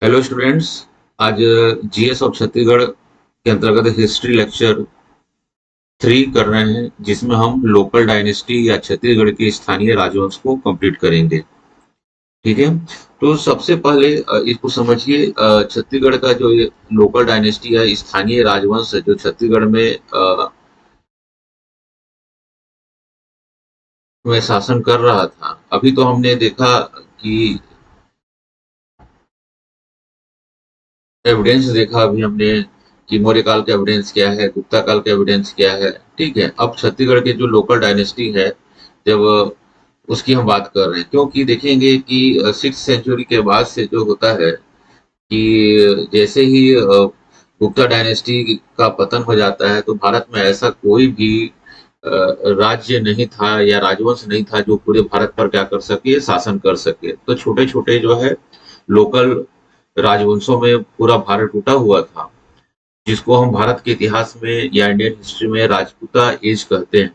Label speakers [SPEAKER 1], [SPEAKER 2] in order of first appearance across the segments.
[SPEAKER 1] Hello students. आज GS of Chhattisgarh के अंतर्गत हिस्ट्री लेक्चर 3 कर रहे हैं, जिसमें हम लोकल डायनेस्टी या छत्तीसगढ़ के स्थानीय राजवंश को कंप्लीट करेंगे। ठीक है। तो सबसे पहले इसको समझिए। छत्तीसगढ़ का जो ये लोकल डायनेस्टी या स्थानीय राजवंश है जो छत्तीसगढ़ में शासन कर रहा था। अभी तो हमने देखा कि एविडेंस देखा अभी हमने कि मौर्य काल का एविडेंस क्या है, गुप्ता काल का एविडेंस क्या है। ठीक है। अब छत्तीसगढ़ के जो लोकल डायनेस्टी है, जब उसकी हम बात कर रहे हैं, क्योंकि देखेंगे कि 6th सेंचुरी के बाद से जो होता है कि जैसे ही गुप्ता डायनेस्टी का पतन हो जाता है, तो भारत में ऐसा कोई भी राज्य नहीं था या राजवंश नहीं था जो पूरे भारत पर क्या कर सके, शासन कर सके। तो छोटे छोटे जो है लोकल राजवंशों में पूरा भारत टूटा हुआ था, जिसको हम भारत के इतिहास में या इंडियन हिस्ट्री में राजपूता एज कहते हैं।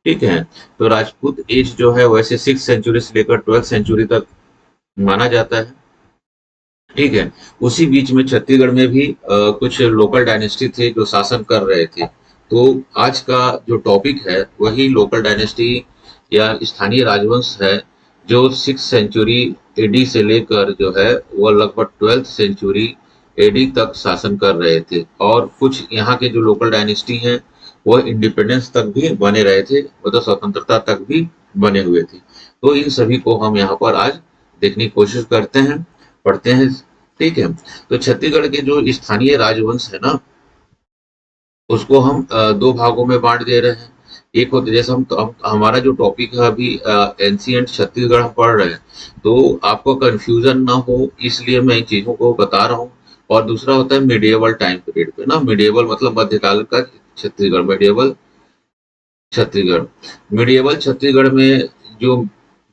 [SPEAKER 1] ठीक है। तो राजपूत एज जो है वैसे 6th सेंचुरी से लेकर 12th सेंचुरी तक माना जाता है। ठीक है। उसी बीच में छत्तीसगढ़ में भी कुछ लोकल डायनेस्टी थे जो शासन कर रहे थे। तो आज का जो टॉपिक है वही लोकल डायनेस्टी या स्थानीय राजवंश है, जो 6th सेंचुरी एडी से लेकर जो है वह लगभग 12th सेंचुरी एडी तक शासन कर रहे थे। और कुछ यहाँ के जो लोकल डायनेस्टी हैं वह इंडिपेंडेंस तक भी बने रहे थे, मतलब स्वतंत्रता तक भी बने हुए थे। तो इन सभी को हम यहाँ पर आज देखने की कोशिश करते हैं, पढ़ते हैं। ठीक है। तो छत्तीसगढ़ के जो स्थानीय राजवंश है ना, उसको हम दो भागों में बांट दे रहे हैं। एक होते जैसे हमारा जो टॉपिक है अभी एंशिएंट छत्तीसगढ़ हम पढ़ रहे हैं, तो आपको कंफ्यूजन ना हो इसलिए मैं इन चीजों को बता रहा हूँ। और दूसरा होता है मिडिएवल टाइम पीरियड पे ना, मिडिएवल मतलब मध्यकाल का छत्तीसगढ़, मिडिएवल छत्तीसगढ़। मिडिएवल छत्तीसगढ़ में जो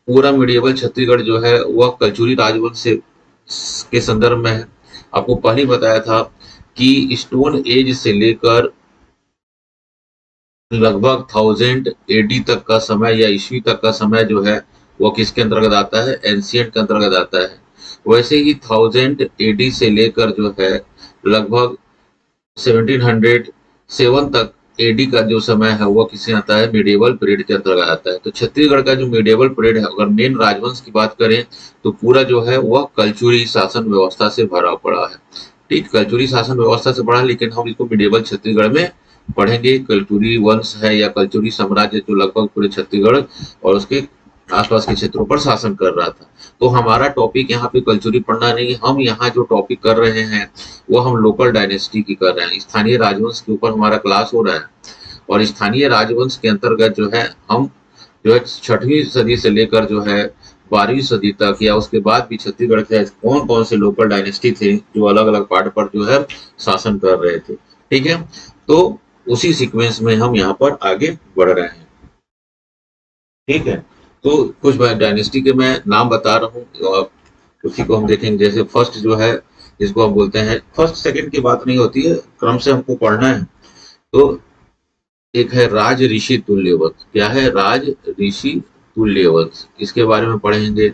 [SPEAKER 1] पूरा मिडिएवल छत्तीसगढ़ जो है वह कलचुरी राजवंश से के संदर्भ में है। आपको पहले ही बताया था कि स्टोन एज से लेकर लगभग 1000 एडी तक का समय या ईस्वी तक का समय जो है वह किसके अंतर्गत आता है, एंशियंट के अंतर्गत आता है। वैसे ही 1000 एडी से लेकर जो है लगभग 1707 तक एडी का जो समय है वह किसे आता है, मिडिएवल पीरियड के अंतर्गत आता है। तो छत्तीसगढ़ का जो मिडिएवल पीरियड है, अगर मेन राजवंश की बात करें तो पूरा जो है वह कलचुरी शासन व्यवस्था से भरा पड़ा है। ठीक, कलचुरी शासन व्यवस्था से बड़ा है, लेकिन हम इसको मिडिएवल छत्तीसगढ़ में पढ़ेंगे। कलचुरी वंश है या कलचुरी साम्राज्य जो लगभग पूरे छत्तीसगढ़ और उसके आसपास के क्षेत्रों पर शासन कर रहा था। तो हमारा टॉपिक यहाँ पे कलचुरी पढ़ना नहीं है, हम यहाँ जो टॉपिक कर रहे हैं वो हम लोकल डायनेस्टी की कर रहे हैं, स्थानीय राजवंश के ऊपर हमारा क्लास हो रहा है। और स्थानीय राजवंश के अंतर्गत जो है हम जो है 6वीं सदी से लेकर जो है 12वीं सदी तक या उसके बाद भी छत्तीसगढ़ के कौन कौन से लोकल डायनेस्टी थे जो अलग अलग पार्ट पर जो है शासन कर रहे थे। ठीक है। तो उसी सीक्वेंस में हम यहाँ पर आगे बढ़ रहे हैं। ठीक है। तो कुछ डायनेस्टी के मैं नाम बता रहा हूँ और उसी को हम देखेंगे। जैसे फर्स्ट जो है, जिसको हम बोलते हैं, फर्स्ट सेकंड की बात नहीं होती है, क्रम से हमको पढ़ना है। तो एक है राज ऋषि तुल्यवंश। क्या है? राज ऋषि तुल्यवंश, इसके बारे में पढ़ेंगे।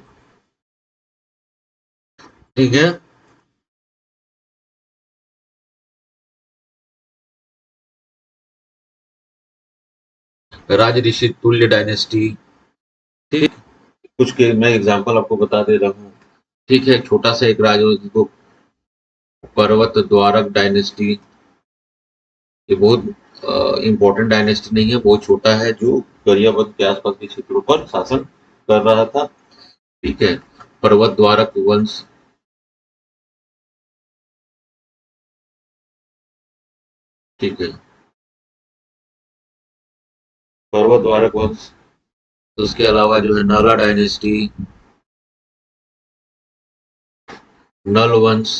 [SPEAKER 1] ठीक है। राज ऋषि तुल्य डायनेस्टी। ठीक। कुछ के मैं एग्जांपल आपको बता दे रहा हूँ। ठीक है। छोटा सा एक राज जिसको पर्वत द्वारक डायनेस्टी, ये बहुत इंपॉर्टेंट डायनेस्टी नहीं है, बहुत छोटा है, जो गरियाबंद के आसपास के क्षेत्रों पर शासन कर रहा था। ठीक है। पर्वत द्वारक वंश। ठीक है। पर्वत द्वारक वंश। उसके अलावा जो है नागा डायनेस्टी, नल वंश।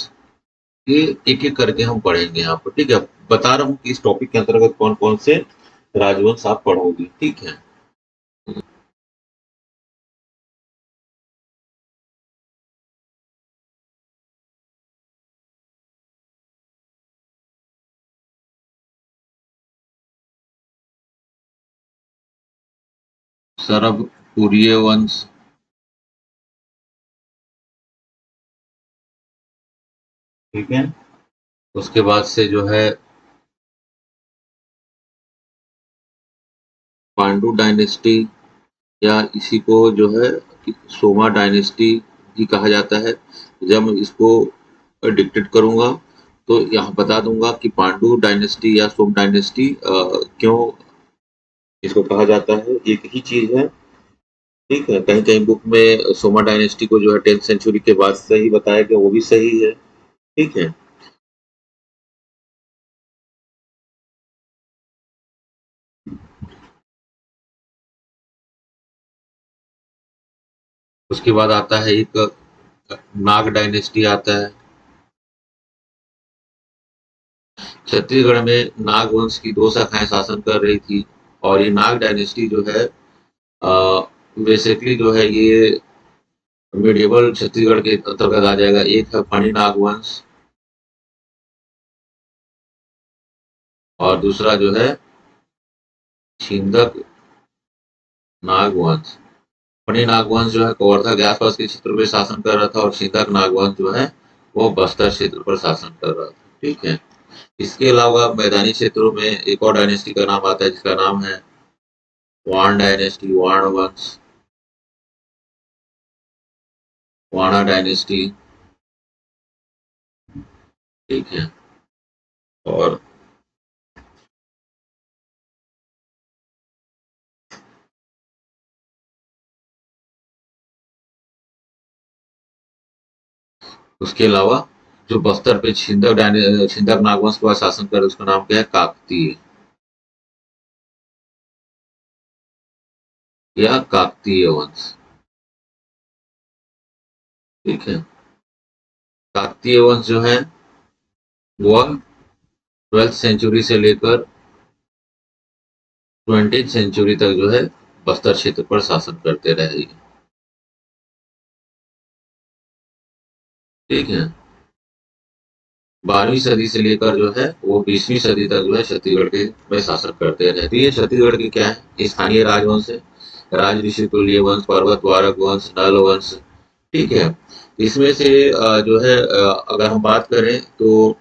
[SPEAKER 1] ये एक एक करके हम पढ़ेंगे यहाँ पर। ठीक है। बता रहा हूँ कि इस टॉपिक के अंतर्गत कौन कौन से राजवंश आप पढ़ोगे। ठीक है। सरभपुरीय वंश। ठीक है। उसके बाद से जो है पांडु डायनेस्टी, या इसी को जो है सोमा डायनेस्टी भी कहा जाता है। जब मैं इसको डिक्टेट करूंगा तो यहाँ बता दूंगा कि पांडु डायनेस्टी या सोम डायनेस्टी क्यों इसको कहा जाता है, एक ही चीज है। ठीक है, कहीं कहीं बुक में सोमा डायनेस्टी को जो है 10th सेंचुरी के बाद से ही बताया गया, वो भी सही है। ठीक है। उसके बाद आता है एक नाग डायनेस्टी आता है। छत्तीसगढ़ में नाग वंश की दो शाखाएं शासन कर रही थी, और ये नाग डायनेस्टी जो है बेसिकली जो है ये मिडिवल छत्तीसगढ़ के अंतर्गत आ जाएगा। एक है फणी नाग वंश, और दूसरा जो है छिंदक नाग वंश। फणी नाग वंश जो है कवर्धा के आसपास के क्षेत्र में शासन कर रहा था, और छिंदक नाग वंश जो है वो बस्तर क्षेत्र पर शासन कर रहा था। ठीक है। इसके अलावा मैदानी क्षेत्रों में एक और डायनेस्टी का नाम आता है, जिसका नाम है वाण डायनेस्टी, वाण वंश, वाणा डायनेस्टी। ठीक है। और उसके अलावा जो बस्तर पे छिंदक नागवंश का शासन कर, उसका नाम क्या है, काकतीय, या काकतीय वंश। ठीक है। काकतीय वंश जो है वह 12th सेंचुरी से लेकर 20th सेंचुरी तक जो है बस्तर क्षेत्र पर शासन करते रहे। ठीक है। 12वीं सदी से लेकर जो है वो 20वीं सदी तक जो है छत्तीसगढ़ के में शासन करते रहे। तो ये छत्तीसगढ़ के क्या है, स्थानीय राजवंश है। राज ऋषि तुल्य वंश, पर्वत वारक वंश, नल वंश। ठीक है। इसमें से जो है अगर हम बात करें तो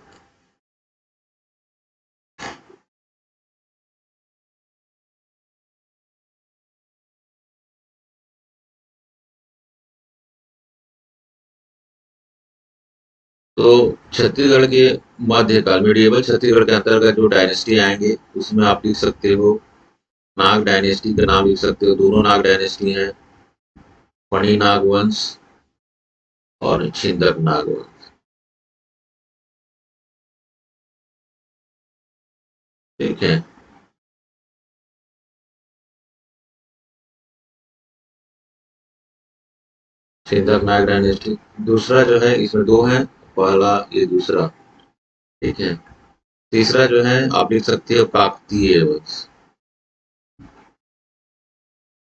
[SPEAKER 1] तो छत्तीसगढ़ के मध्यकाल मिडिएबल छत्तीसगढ़ के अंतर्गत जो डायनेस्टी आएंगे उसमें आप लिख सकते हो, नाग डायनेस्टी का नाम लिख सकते हो। दोनों नाग डायनेस्टी हैं, फणी नाग वंश और छिंदक नाग वंश। ठीक है। छिंदक नाग डायनेस्टी। दूसरा जो है, इसमें दो है, पहला ये दूसरा। ठीक है। तीसरा जो है आप लिख सकते हो काकतीय वंश।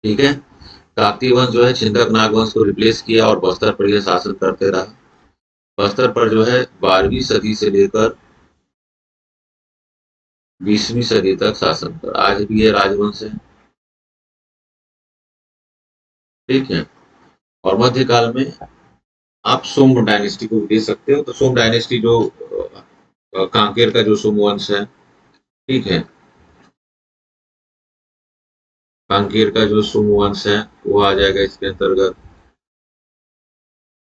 [SPEAKER 1] ठीक है। काकतीय वंश जो है छिंदक नाग वंश को रिप्लेस किया और बस्तर पर यह शासन करते रहा। बस्तर पर जो है 12वीं सदी से लेकर 20वीं सदी तक शासन कर, आज भी ये राजवंश है। ठीक है। और मध्यकाल में आप सोम डायनेस्टी को भी दे सकते हो। तो सोम डायनेस्टी जो कांकेर का जो सोम वंश है। ठीक है। कांकेर का जो सोम वंश है वो आ जाएगा इसके अंतर्गत।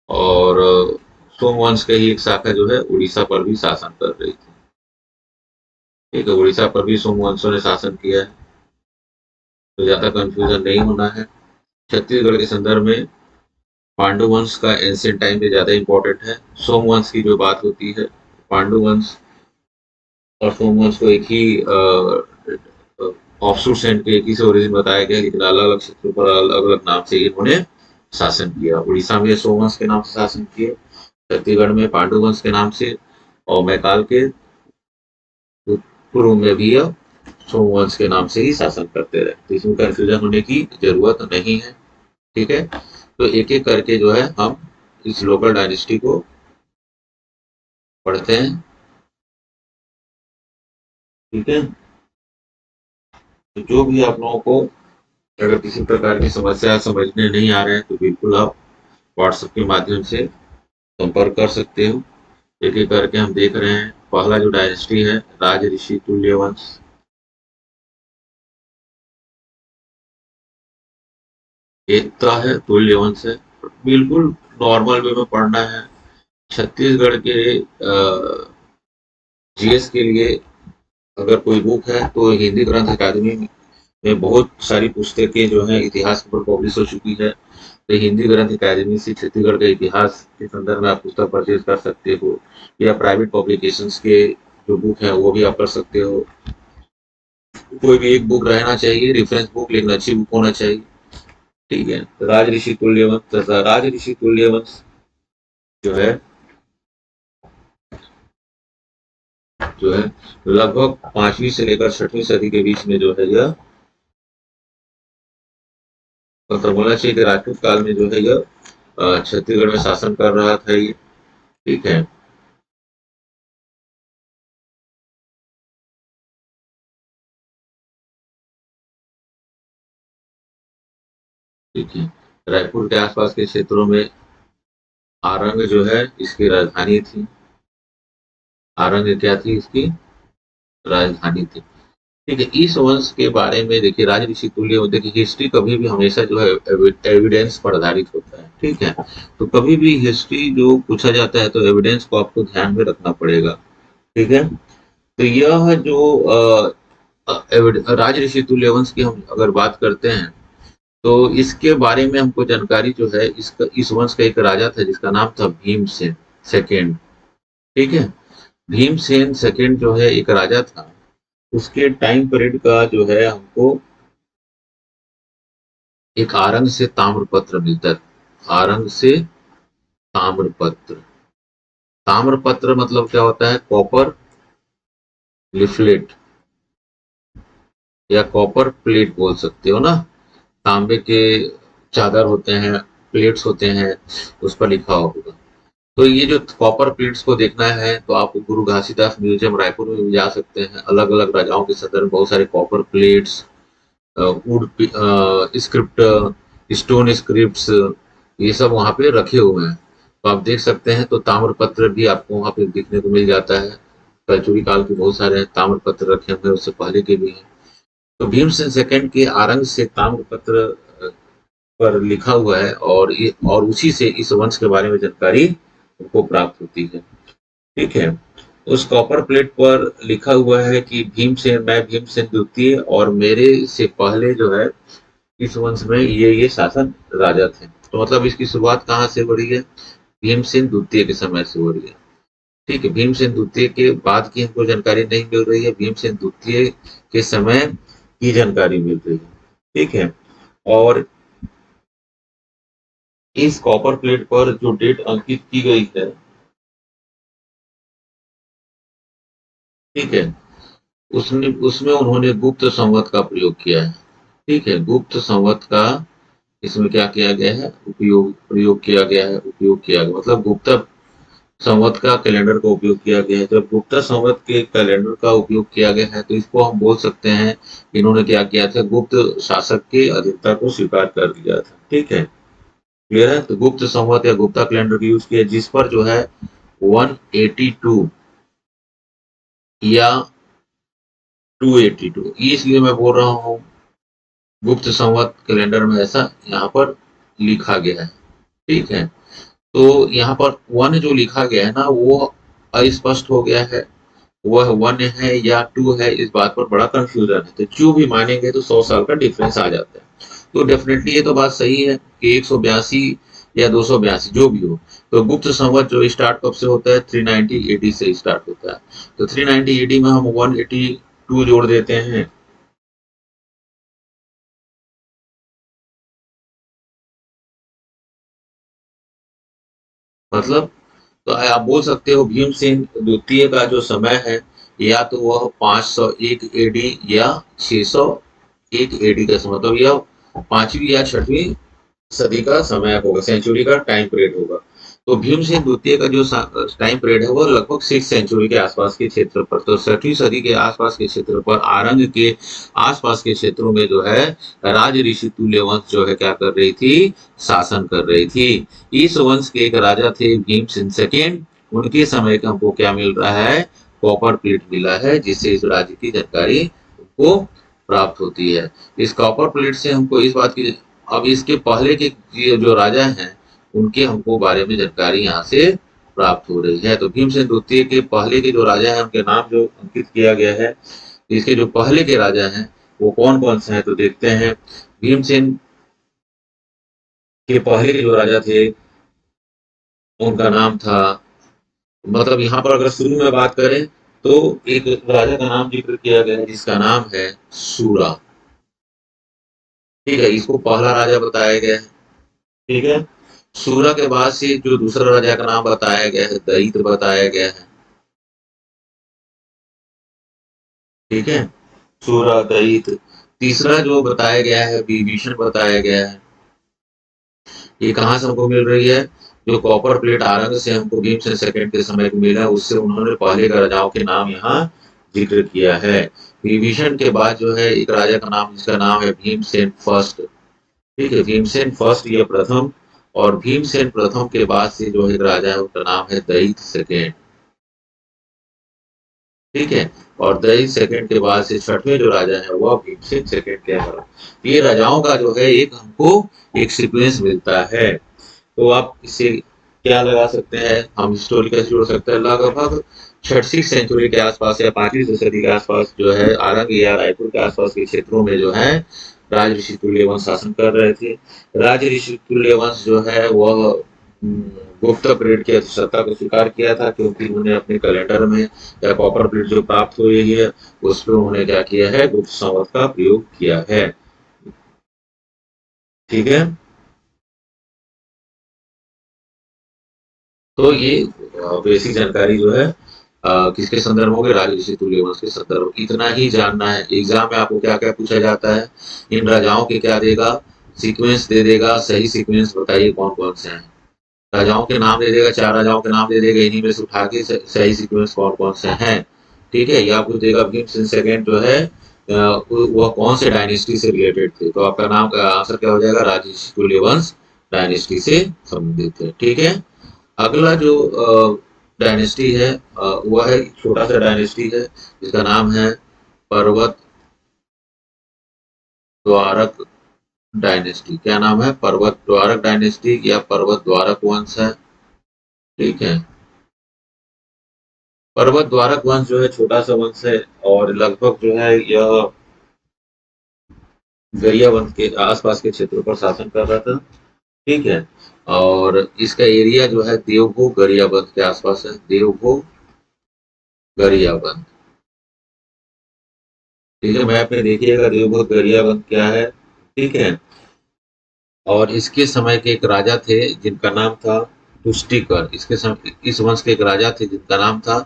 [SPEAKER 1] और सोम वंश का ही एक शाखा जो है उड़ीसा पर भी शासन कर रही थी। ठीक है। उड़ीसा पर भी सोम वंशों ने शासन किया है, तो ज्यादा कंफ्यूजन नहीं होना है। छत्तीसगढ़ के संदर्भ में पांडु वंश का एंशिएंट टाइम पे ज्यादा इंपॉर्टेंट है। सोम वंश की जो बात होती है, पांडु वंश और सोम वंश को एक ही ऑफशूट सेंट के एक ही से ओरिजिन बताया गया, लेकिन अलग अलग क्षेत्रों पर अलग अलग नाम से इन्होंने शासन किया। उड़ीसा में सोम वंश के नाम से शासन किए, छत्तीसगढ़ में पांडु वंश के नाम से, और मैकाल के पूर्व में भी सोमवंश के नाम से ही शासन करते रहे। तो इसमें कंफ्यूजन होने की जरूरत नहीं है। ठीक है। तो एक एक करके जो है हम इस लोकल डायनेस्टी को पढ़ते हैं। ठीक है। तो जो भी आप लोगों को अगर किसी प्रकार की समस्या समझने नहीं आ रहे हैं तो बिल्कुल आप व्हाट्सएप के माध्यम से संपर्क कर सकते हो। एक एक करके हम देख रहे हैं। पहला जो डायनेस्टी है राज ऋषि तुल्य वंश, एकता है, तुल्य वंश है। बिल्कुल नॉर्मल वे में पढ़ना है। छत्तीसगढ़ के जीएस के लिए अगर कोई बुक है तो हिंदी ग्रंथ अकादमी में बहुत सारी पुस्तकें जो है इतिहास पर पब्लिश हो चुकी है। तो हिंदी ग्रंथ अकादमी से छत्तीसगढ़ के इतिहास के संदर्भ में आप पुस्तक परचेज कर सकते हो, या प्राइवेट पब्लिकेशंस के जो बुक है वो भी आप कर सकते हो। कोई भी एक बुक रहना चाहिए, रेफरेंस बुक, लेकिन अच्छी बुक होना चाहिए। ठीक है। राज ऋषि तुल्यवंश, राज ऋषि तुल्यवंश जो है लगभग 5वीं से लेकर 6वीं सदी के बीच में जो है यह संक्रमणाक्षी के राजपूत काल में जो है यह छत्तीसगढ़ में शासन कर रहा था ये। ठीक है। ठीक है। रायपुर के आसपास के क्षेत्रों में आरंग जो है इसकी राजधानी थी। आरंग क्या थी इसकी राजधानी थी। ठीक है। इस वंश के बारे में देखिए, राज ऋषि तुल्य, देखिए हिस्ट्री कभी भी हमेशा जो है एविडेंस पर आधारित होता है। ठीक है। तो कभी भी हिस्ट्री जो पूछा जाता है तो एविडेंस को आपको ध्यान में रखना पड़ेगा। ठीक है। तो यह जो राज ऋषि तुल्य वंश की हम अगर बात करते हैं तो इसके बारे में हमको जानकारी जो है, इस वंश का एक राजा था जिसका नाम था भीमसेन सेकेंड। ठीक है। भीमसेन सेकेंड जो है एक राजा था। उसके टाइम पीरियड का जो है हमको एक आरंग से ताम्रपत्र मिलता है। आरंग से ताम्रपत्र। ताम्रपत्र मतलब क्या होता है? कॉपर लिफलेट या कॉपर प्लेट बोल सकते हो ना। तांबे के चादर होते हैं, प्लेट्स होते हैं, उस पर लिखा होगा। तो ये जो कॉपर प्लेट्स को देखना है तो आप गुरु घासीदास म्यूजियम रायपुर में भी जा सकते हैं। अलग अलग राजाओं के सदर में बहुत सारे copper plates, would script, stone scripts, ये सब वहाँ पे रखे हुए हैं। तो आप देख सकते हैं। तो ताम्रपत्र भी आपको वहाँ पे देखने को मिल जाता है। कलचुरी काल के बहुत सारे ताम्रपत्र रखे हुए हैं, उससे पहले के भी हैं। तो भीमसेन सेकंड के आरंग से ताम्रपत्र पर लिखा हुआ है, और उसी से इस वंश के बारे में जानकारी हमको प्राप्त होती है। ठीक है। उस कॉपर प्लेट पर लिखा हुआ है कि भीमसेन, मैं भीमसेन द्वितीय और मेरे से पहले जो है इस वंश में ये शासन राजा थे। तो मतलब इसकी शुरुआत कहाँ से हो रही है? भीमसेन द्वितीय के समय से हो रही है। ठीक है। भीमसेन द्वितीय के बाद की हमको जानकारी नहीं मिल रही है, भीमसेन द्वितीय के समय की जानकारी मिल रही है। ठीक है। और इस कॉपर प्लेट पर जो डेट अंकित की गई है, ठीक है, उसने उसमें उन्होंने गुप्त संवत का प्रयोग किया है। ठीक है। गुप्त संवत का इसमें क्या किया गया है? प्रयोग किया गया है। उपयोग किया गया मतलब गुप्ता संवत का कैलेंडर का उपयोग किया गया है। जब गुप्ता संवत के कैलेंडर का उपयोग किया गया है तो इसको हम बोल सकते हैं इन्होंने क्या किया था? गुप्त शासक की अधिकता को स्वीकार कर दिया था। ठीक है। क्लियर है? तो गुप्त संवत या गुप्ता कैलेंडर का यूज किया, जिस पर जो है 182 या 282, इसलिए मैं बोल रहा हूँ गुप्त संवत कैलेंडर में ऐसा यहाँ पर लिखा गया है। ठीक है। तो यहाँ पर वन जो लिखा गया है ना वो अस्पष्ट हो गया है। वह वन है या टू है, इस बात पर बड़ा कंफ्यूजन है। तो जो भी मानेंगे तो 100 साल का डिफरेंस आ जाता है। तो डेफिनेटली ये तो बात सही है कि 182 या 282 जो भी हो। तो गुप्त संवत जो स्टार्ट कब से होता है? 390 एडी से स्टार्ट होता है। तो 390 एडी में हम 182 जोड़ देते हैं। मतलब तो आप बोल सकते हो भीमसेन द्वितीय का जो समय है या तो वह 501 एडी या 601 एडी का समय, मतलब यह 5वीं या 6वीं सदी का समय होगा, सेंचुरी का टाइम पीरियड होगा। तो भीमसेन द्वितीय का जो टाइम पीरियड है वो लगभग 6 सेंचुरी के आसपास के क्षेत्र पर, तो 6वीं सदी के आसपास के क्षेत्र पर आरंग के आसपास के क्षेत्रों में जो है राज ऋषि तुल्य वंश जो है क्या कर रही थी? शासन कर रही थी। इस वंश के एक राजा थे भीमसेन सेकेंड, उनके समय का हमको क्या मिल रहा है, कॉपर प्लेट मिला है, जिससे इस राज्य की जानकारी हमको प्राप्त होती है। इस कॉपर प्लेट से हमको इस बात की, अब इसके पहले के ये जो राजा हैं उनके हमको बारे में जानकारी यहाँ से प्राप्त हो रही है। तो भीमसेन द्वितीय के पहले के जो राजा हैं उनके नाम जो अंकित किया गया है, इसके जो पहले के राजा हैं वो कौन कौन से हैं, तो देखते हैं। भीमसेन के पहले के जो राजा थे उनका नाम था, मतलब यहाँ पर अगर शुरू में बात करें तो एक राजा का नाम जिक्र किया गया है जिसका नाम है सूरा। ठीक है, इसको पहला राजा बताया गया है। ठीक है, सूरा के बाद से जो दूसरा राजा का नाम बताया गया है दयित बताया गया है। ठीक है, सूरा दयित। तीसरा जो बताया गया है विभीषण बताया गया है। ये कहाँ से हमको मिल रही है, जो कॉपर प्लेट आरंग से हमको भीमसेन सेकंड के समय को मिला, उससे उन्होंने पहले के राजाओं के नाम यहाँ जिक्र किया है। विभीषण के बाद जो है एक राजा का नाम जिसका नाम है भीमसेन फर्स्ट। ठीक है, भीमसेन फर्स्ट या प्रथम, और भीमसेन प्रथम के बाद से जो एक राजा है उनका नाम है दयित सेकेंड। ठीक है, और दयित सेकंड के बाद से छठवें जो राजा है वह भीमसेन सेकंड के हैं। ये राजाओं का जो है एक हमको एक सीक्वेंस मिलता है। तो आप इससे क्या लगा सकते हैं, हम हिस्टोरी कैसे जोड़ सकते हैं, लगभग छठी सेंचुरी के आसपास या 5वीं सदी के आसपास जो है आरंग या रायपुर के आसपास के क्षेत्रों में जो है राज ऋषि तुल्यवंश शासन कर रहे थे। राज ऋषि तुल्यवंश जो है वह गुप्त पीरियड की सत्ता को स्वीकार किया था, क्योंकि उन्होंने अपने कैलेंडर में या कॉपर प्लेट जो प्राप्त हुई है उस पर उन्होंने क्या किया है, गुप्त संवत का प्रयोग किया है। ठीक है, तो ये बेसिक जानकारी जो है किसके संदर्भ में, राजऋषि तुल्यवंश के संदर्भ। इतना ही जानना है। एग्जाम में आपको क्या क्या पूछा जाता है, इन राजाओं के क्या देगा, सीक्वेंस दे देगा, सही सीक्वेंस बताइए कौन कौन से हैं। राजाओं के नाम दे देगा, 4 राजाओं के नाम दे देगा, इन्हीं में से उठा के सही सीक्वेंस कौन कौन से हैं। ठीक है, या आपको देगा भीमसेन सेकंड जो है वह कौन से डायनेस्टी से रिलेटेड थे, तो आपका नाम का आंसर क्या हो जाएगा, राजऋषि तुल्यवंश डायनेस्टी से संबंधित है। ठीक है, अगला जो डायनेस्टी है वह है छोटा सा डायनेस्टी है जिसका नाम है पर्वत द्वारक डायनेस्टी। क्या नाम है, पर्वत द्वारक डायनेस्टी या पर्वत द्वारक वंश है। ठीक है, पर्वत द्वारक वंश जो है छोटा सा वंश है, और लगभग जो है यह गरियाबंद के आसपास के क्षेत्रों पर शासन कर रहा था। ठीक है, और इसका एरिया जो है देवभो गरियाबंद के आसपास है, देवभो गरियाबंद। ठीक है, मैप में देखिएगा देवभो गरियाबंद क्या है। ठीक है, और इसके समय के एक राजा थे जिनका नाम था तुष्टिकर। इसके समय इस वंश के एक राजा थे जिनका नाम था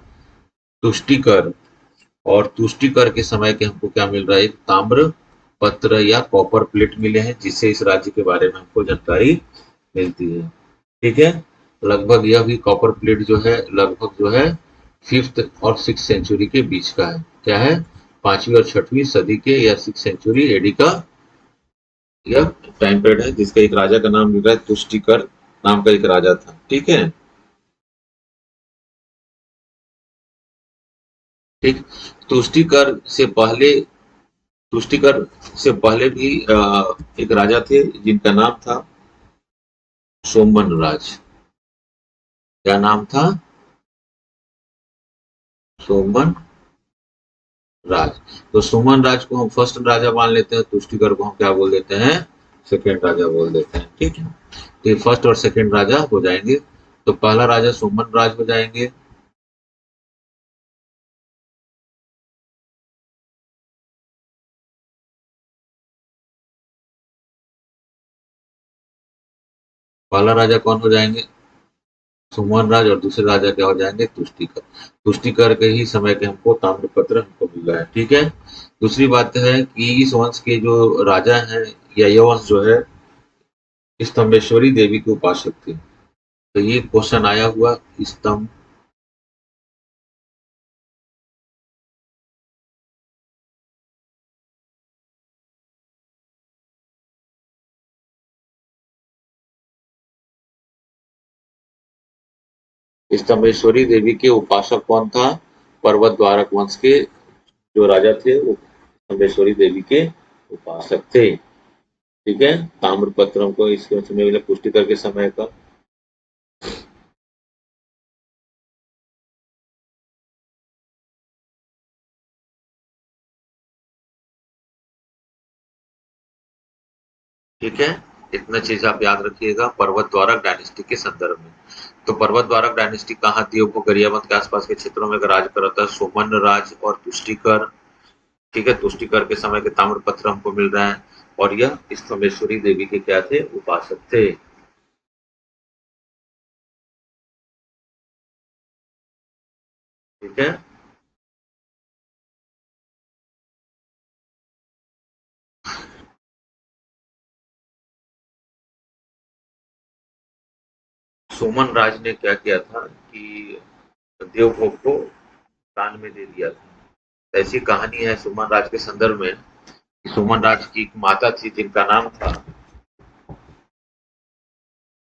[SPEAKER 1] तुष्टिकर, और तुष्टिकर के समय के हमको क्या मिल रहा है, एक ताम्र पत्र या कॉपर प्लेट मिले हैं, जिससे इस राज्य के बारे में हमको जानकारी मिलती है। ठीक है, लगभग यह भी कॉपर प्लेट जो है लगभग जो है 5th और 6th सेंचुरी के बीच का है। क्या है, 5वीं और 6वीं सदी के या 6th सेंचुरी एडी का यह टाइम पीरियड है, जिसका एक राजा का नाम मिल रहा है तुष्टिकर नाम का एक राजा था। ठीक है, ठीक, तुष्टिकर से पहले तुष्टिकर से पहले भी एक राजा थे जिनका नाम था सोमन राज। क्या नाम था, सोमन राज। तो सोमन राज को हम फर्स्ट राजा मान लेते हैं, तुष्टिकर को हम क्या बोल देते हैं, सेकेंड राजा बोल देते हैं। ठीक है, तो ये फर्स्ट और सेकेंड राजा हो जाएंगे। तो पहला राजा सोमन राज हो जाएंगे। पहला राजा कौन हो जाएंगे, सुमन राज, और दूसरे राजा क्या हो जाएंगे, तुष्टिकर। तुष्टिकर के ही समय के हमको ताम्रपत्र हमको मिला है। ठीक है, दूसरी बात है कि इस वंश के जो राजा हैं या यह वंश जो है स्तंभेश्वरी देवी के उपासक थे। तो ये क्वेश्चन आया हुआ, स्तंभ स्तंभेश्वरी देवी के उपासक कौन था? पर्वत द्वारक वंश के जो राजा थे वो स्तंभेश्वरी देवी के उपासक थे। ठीक है, ताम्रपत्र को इसके समय में पुष्टि करके समय का। ठीक है, इतना चीज आप याद रखिएगा पर्वत द्वारक डायनेस्टी के संदर्भ में। तो पर्वत द्वारक डायनेस्टी कहाँ थी? वो गरियाबंद के आसपास के क्षेत्रों में राज कर रहा था सोमन राज और तुष्टिकर। ठीक है, तुष्टिकर के समय के ताम्रपत्र हमको मिल रहा है और यह स्तंभेश्वरी देवी के क्या थे? उपासक थे। ठीक है, सोमन राज ने क्या किया था कि देवभोग को दान में दे दिया था। ऐसी कहानी है सुमन राज के संदर्भ में। सुमन राज की एक माता थी जिनका नाम था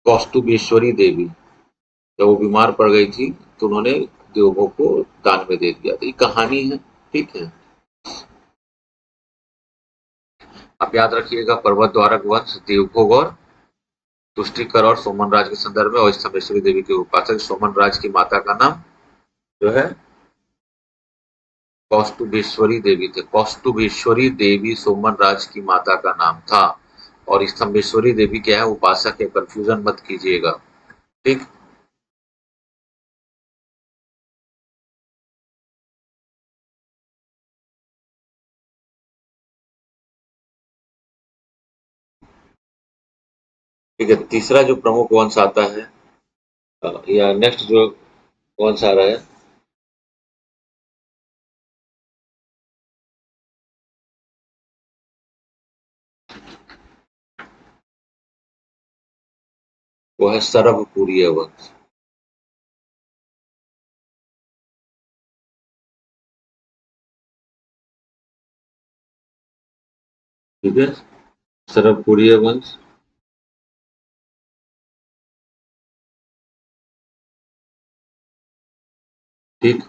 [SPEAKER 1] कौस्तुभेश्वरी देवी। जब वो बीमार पड़ गई थी तो उन्होंने देवभोग को दान में दे दिया था। ये कहानी है। ठीक है, आप याद रखिएगा पर्वत द्वारक वंश, देवभोग और तुष्टिकर और सोमन राज के संदर्भ में और स्तंभेश्वरी देवी के उपासक सोमन राज की माता का नाम जो है कौस्तुभेश्वरी देवी थे। कौस्तुभेश्वरी देवी सोमन राज की माता का नाम था और स्तंभेश्वरी देवी क्या है? उपासक है। कंफ्यूजन मत कीजिएगा। ठीक, ठीक है। तीसरा जो प्रमुख वंश आता है या नेक्स्ट जो वंश आ रहा है वो है सरभपुरीय वंश। ठीक है, सरभपुरीय वंश। ठीक,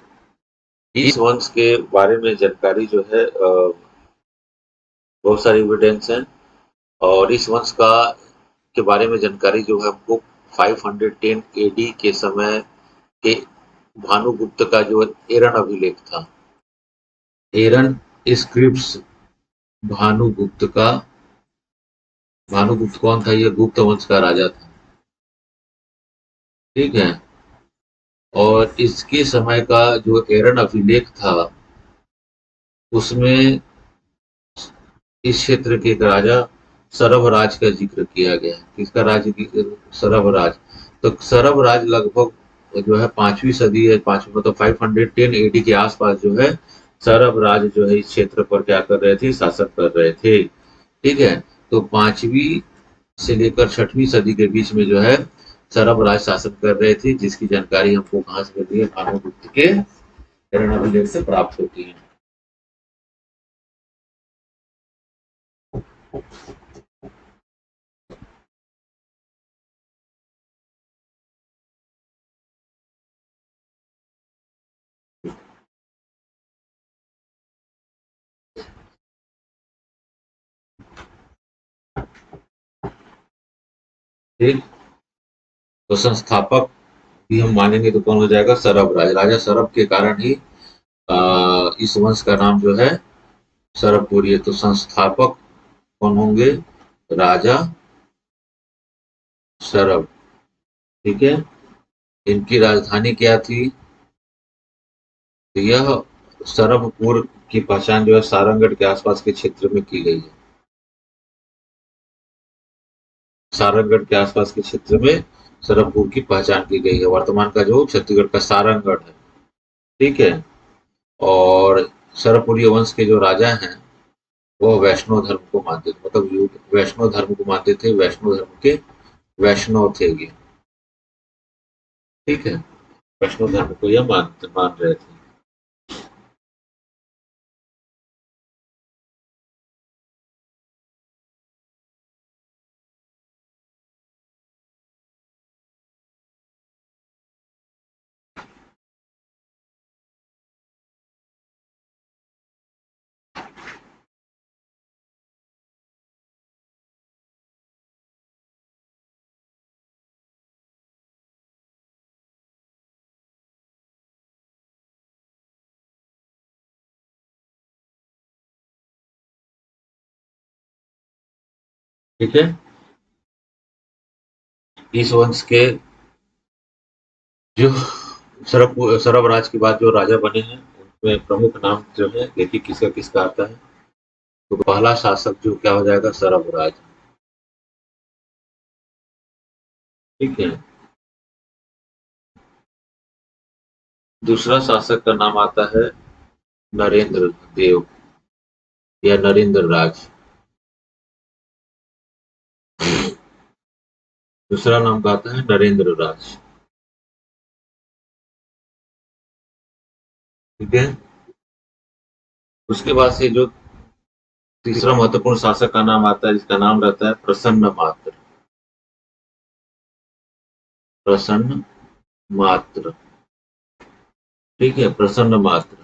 [SPEAKER 1] इस वंश के बारे में जानकारी जो है बहुत सारी एविडेंस है और इस वंश का के बारे में जानकारी जो है हमको 510 एडी के समय के भानुगुप्त का जो एरन अभिलेख था। एरन स्क्रिप्ट्स भानुगुप्त का। भानुगुप्त कौन था? ये गुप्त वंश का राजा था। ठीक है, और इसके समय का जो एरन अभिलेख था उसमें इस क्षेत्र के एक राजा सरभराज का जिक्र किया गया है। किसका राज्य? सरभराज। तो सरभराज लगभग जो है 5वीं सदी है, 5 मतलब 510 एडी के आसपास जो है सरभराज जो है इस क्षेत्र पर क्या कर रहे थे? शासन कर रहे थे। ठीक है, तो 5वीं से लेकर 6वीं सदी के बीच में जो है सरभराज शासन कर रहे थे, जिसकी जानकारी हमको कहाँ से मिलती है? भानुगुप्त के अभिलेख से प्राप्त होती है। ठीक, तो संस्थापक भी हम मानेंगे तो कौन हो जाएगा? सरभ राज। राजा सरभ के कारण ही इस वंश का नाम जो है सरभपुरी है। तो संस्थापक कौन होंगे? राजा सरभ। ठीक है, इनकी राजधानी क्या थी? तो यह सरभपुर की पहचान जो है सारंगढ़ के आसपास के क्षेत्र में की गई है। सारंगढ़ के आसपास के क्षेत्र में सरभपुर की पहचान की गई है। वर्तमान का जो छत्तीसगढ़ का सारंगढ़ है। ठीक है, और सरभपुरी वंश के जो राजा हैं वो वैष्णव धर्म को मानते थे। मतलब वैष्णव धर्म को मानते थे। वैष्णव धर्म के वैष्णव थे ये। ठीक है, वैष्णव धर्म को यह मान रहे थे। ठीक है। इस वंश के जो सरब राज के बाद जो राजा बने हैं उनमें प्रमुख नाम जो है देखिए किसका किसका आता है। तो पहला शासक जो क्या हो जाएगा, सरब राज। ठीक है। दूसरा शासक का नाम आता है नरेंद्र देव या नरेंद्र राज। दूसरा नाम का आता है नरेंद्र राज। ठीक है। उसके बाद से जो तीसरा महत्वपूर्ण शासक का नाम आता है जिसका नाम रहता है प्रसन्न मात्र। प्रसन्न मात्र। ठीक है, प्रसन्न मात्र।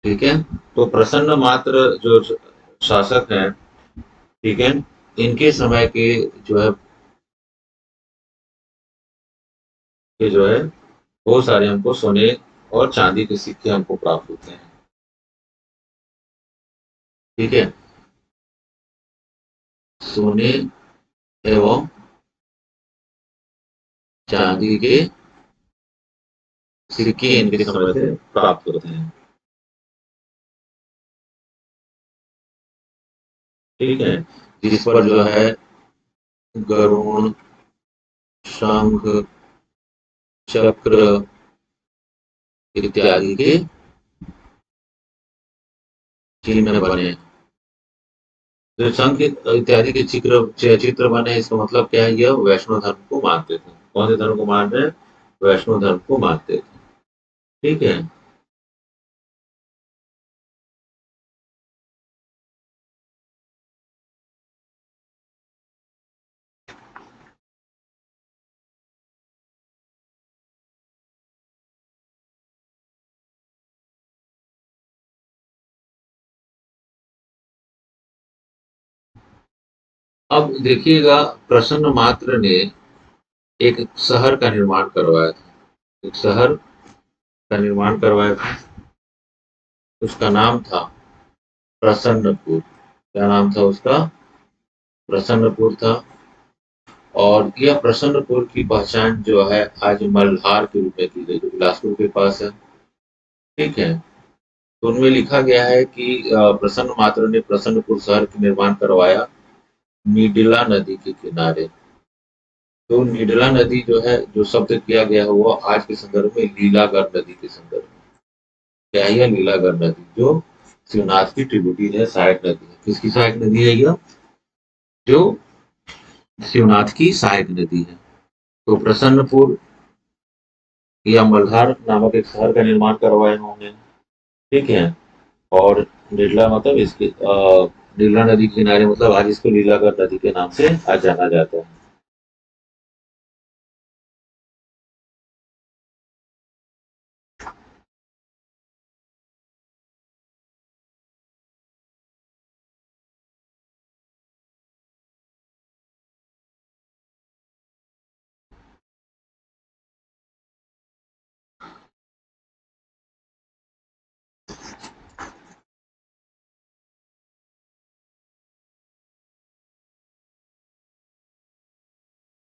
[SPEAKER 1] ठीक है। तो प्रसन्न मात्र जो शासक हैं, ठीक है, इनके समय के जो है ये जो है बहुत सारे हमको सोने और चांदी के सिक्के हमको प्राप्त होते हैं। ठीक है। सोने एवं चांदी के सिक्के इनके समय से प्राप्त होते हैं। ठीक है। जिस पर जो है गरुण, शंख, चक्र इत्यादि के चिन्ह बने। जो शंख इत्यादि के चित्र चित्र बने, इसका मतलब क्या है, यह वैष्णव धर्म को मानते थे। कौन से धर्म को मान रहे हैं? वैष्णव धर्म को मानते थे। ठीक है। अब देखिएगा, प्रसन्न मात्र ने एक शहर का निर्माण करवाया था। एक शहर का निर्माण करवाया था। उसका नाम था प्रसन्नपुर। क्या नाम था उसका? प्रसन्नपुर था। और यह प्रसन्नपुर की पहचान जो है आज मल्हार के रूप में की गई, जो बिलासपुर के पास है। ठीक है। तो उनमें लिखा गया है कि प्रसन्न मात्र ने प्रसन्नपुर शहर का निर्माण करवाया मिडिला नदी के किनारे। तो निडला नदी जो है, जो शब्द किया गया है वो आज के संदर्भ में लीलागढ़ नदी के संदर्भ में। क्या है यह? लीलागढ़ नदी जो शिवनाथ की ट्रिब्यूटरी है, सहायक नदी है। किसकी सहायक नदी है यह? जो शिवनाथ की सहायक नदी है। तो प्रसन्नपुर या मल्हार नामक एक शहर का निर्माण करवाया इन्होंने। ठीक है। और नीला मतलब इसके नीला नदी के किनारे, मतलब आज इसको लीलागढ़ नदी के नाम से आज जाना जाता है।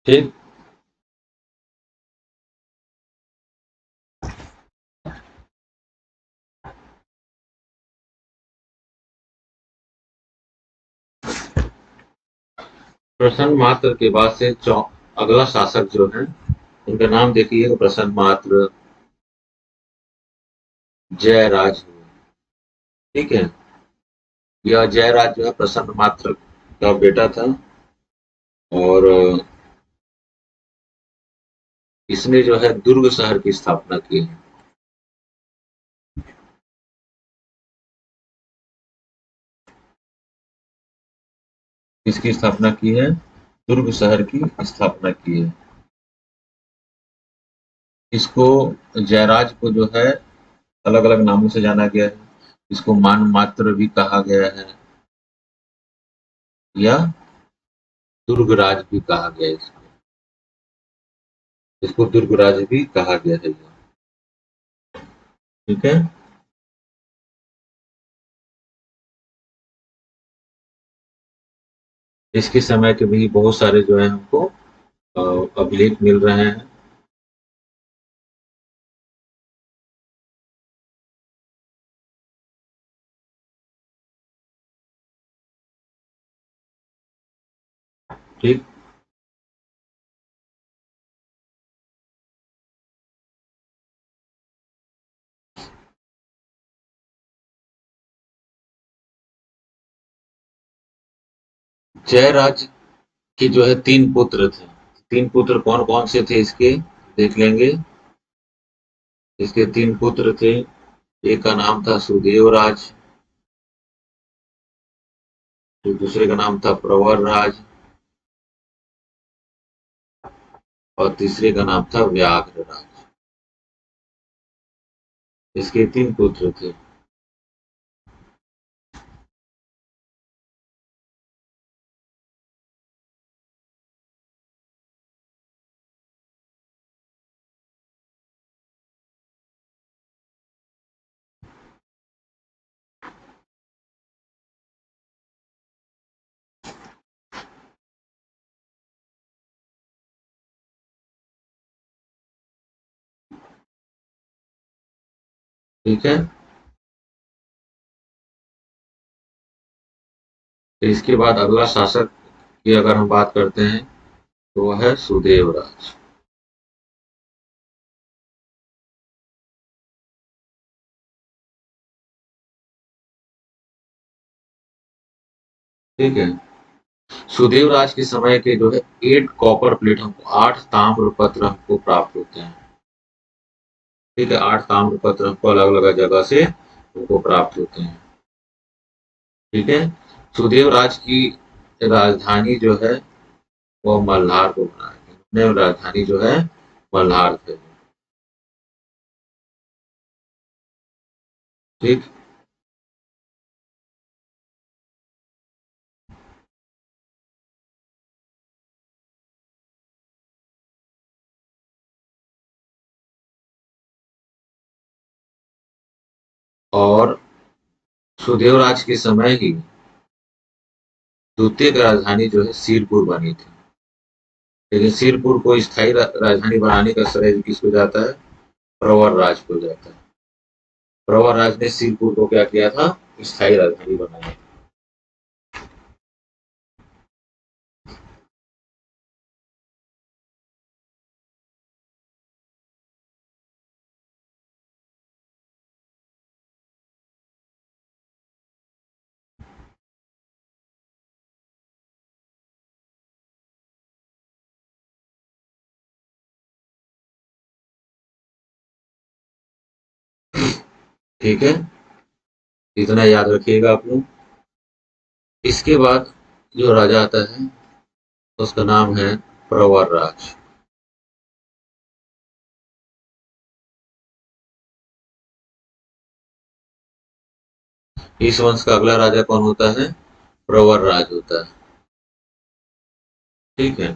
[SPEAKER 1] ठीक। प्रसन्न मात्र के बाद से अगला शासक जो है उनका नाम देखिए, प्रसन्न मात्र जयराज। ठीक है। यह जयराज जो है प्रसन्न मात्र का बेटा था। और इसने जो है दुर्ग शहर की स्थापना की है। किसकी स्थापना की है? दुर्ग शहर की स्थापना की है। इसको जयराज को जो है अलग अलग नामों से जाना गया है। इसको मान मात्र भी कहा गया है, या दुर्गराज भी कहा गया है। इसको इसको दुर्गराज भी कहा गया है। ठीक है। इसके समय के भी बहुत सारे जो है हमको अभिलेख मिल रहे हैं। ठीक। जयराज के जो है 3 पुत्र थे। 3 पुत्र कौन-कौन से थे इसके, देख लेंगे। इसके 3 पुत्र थे। एक का नाम था सुदेवराज, फिर दूसरे का नाम था प्रवरराज और तीसरे का नाम था व्याघ्रराज। इसके 3 पुत्र थे। ठीक है। तो इसके बाद अगला शासक की अगर हम बात करते हैं तो वह है सुदेवराज। ठीक है। सुदेवराज के समय के जो है 8 कॉपर प्लेट हमको 8 ताम्र पत्र हमको प्राप्त होते हैं। ठीक है, 8 ताम्र पत्र हमको अलग अलग जगह से हमको प्राप्त होते हैं। ठीक है। सुदेवराज की राजधानी जो है वो मल्हार को बनाया गया। राजधानी जो है मल्हार थे। ठीक। और सुदेवराज के समय ही द्वितीय राजधानी जो है सिरपुर बनी थी। लेकिन सिरपुर को स्थायी राजधानी बनाने का श्रेय किसको जाता है? प्रवरराज को जाता है। प्रवरराज ने सिरपुर को क्या किया था? स्थायी राजधानी बनाया। ठीक है, इतना याद रखिएगा आप लोग। इसके बाद जो राजा आता है उसका नाम है प्रवरराज। इस वंश का अगला राजा कौन होता है? प्रवरराज होता है। ठीक है।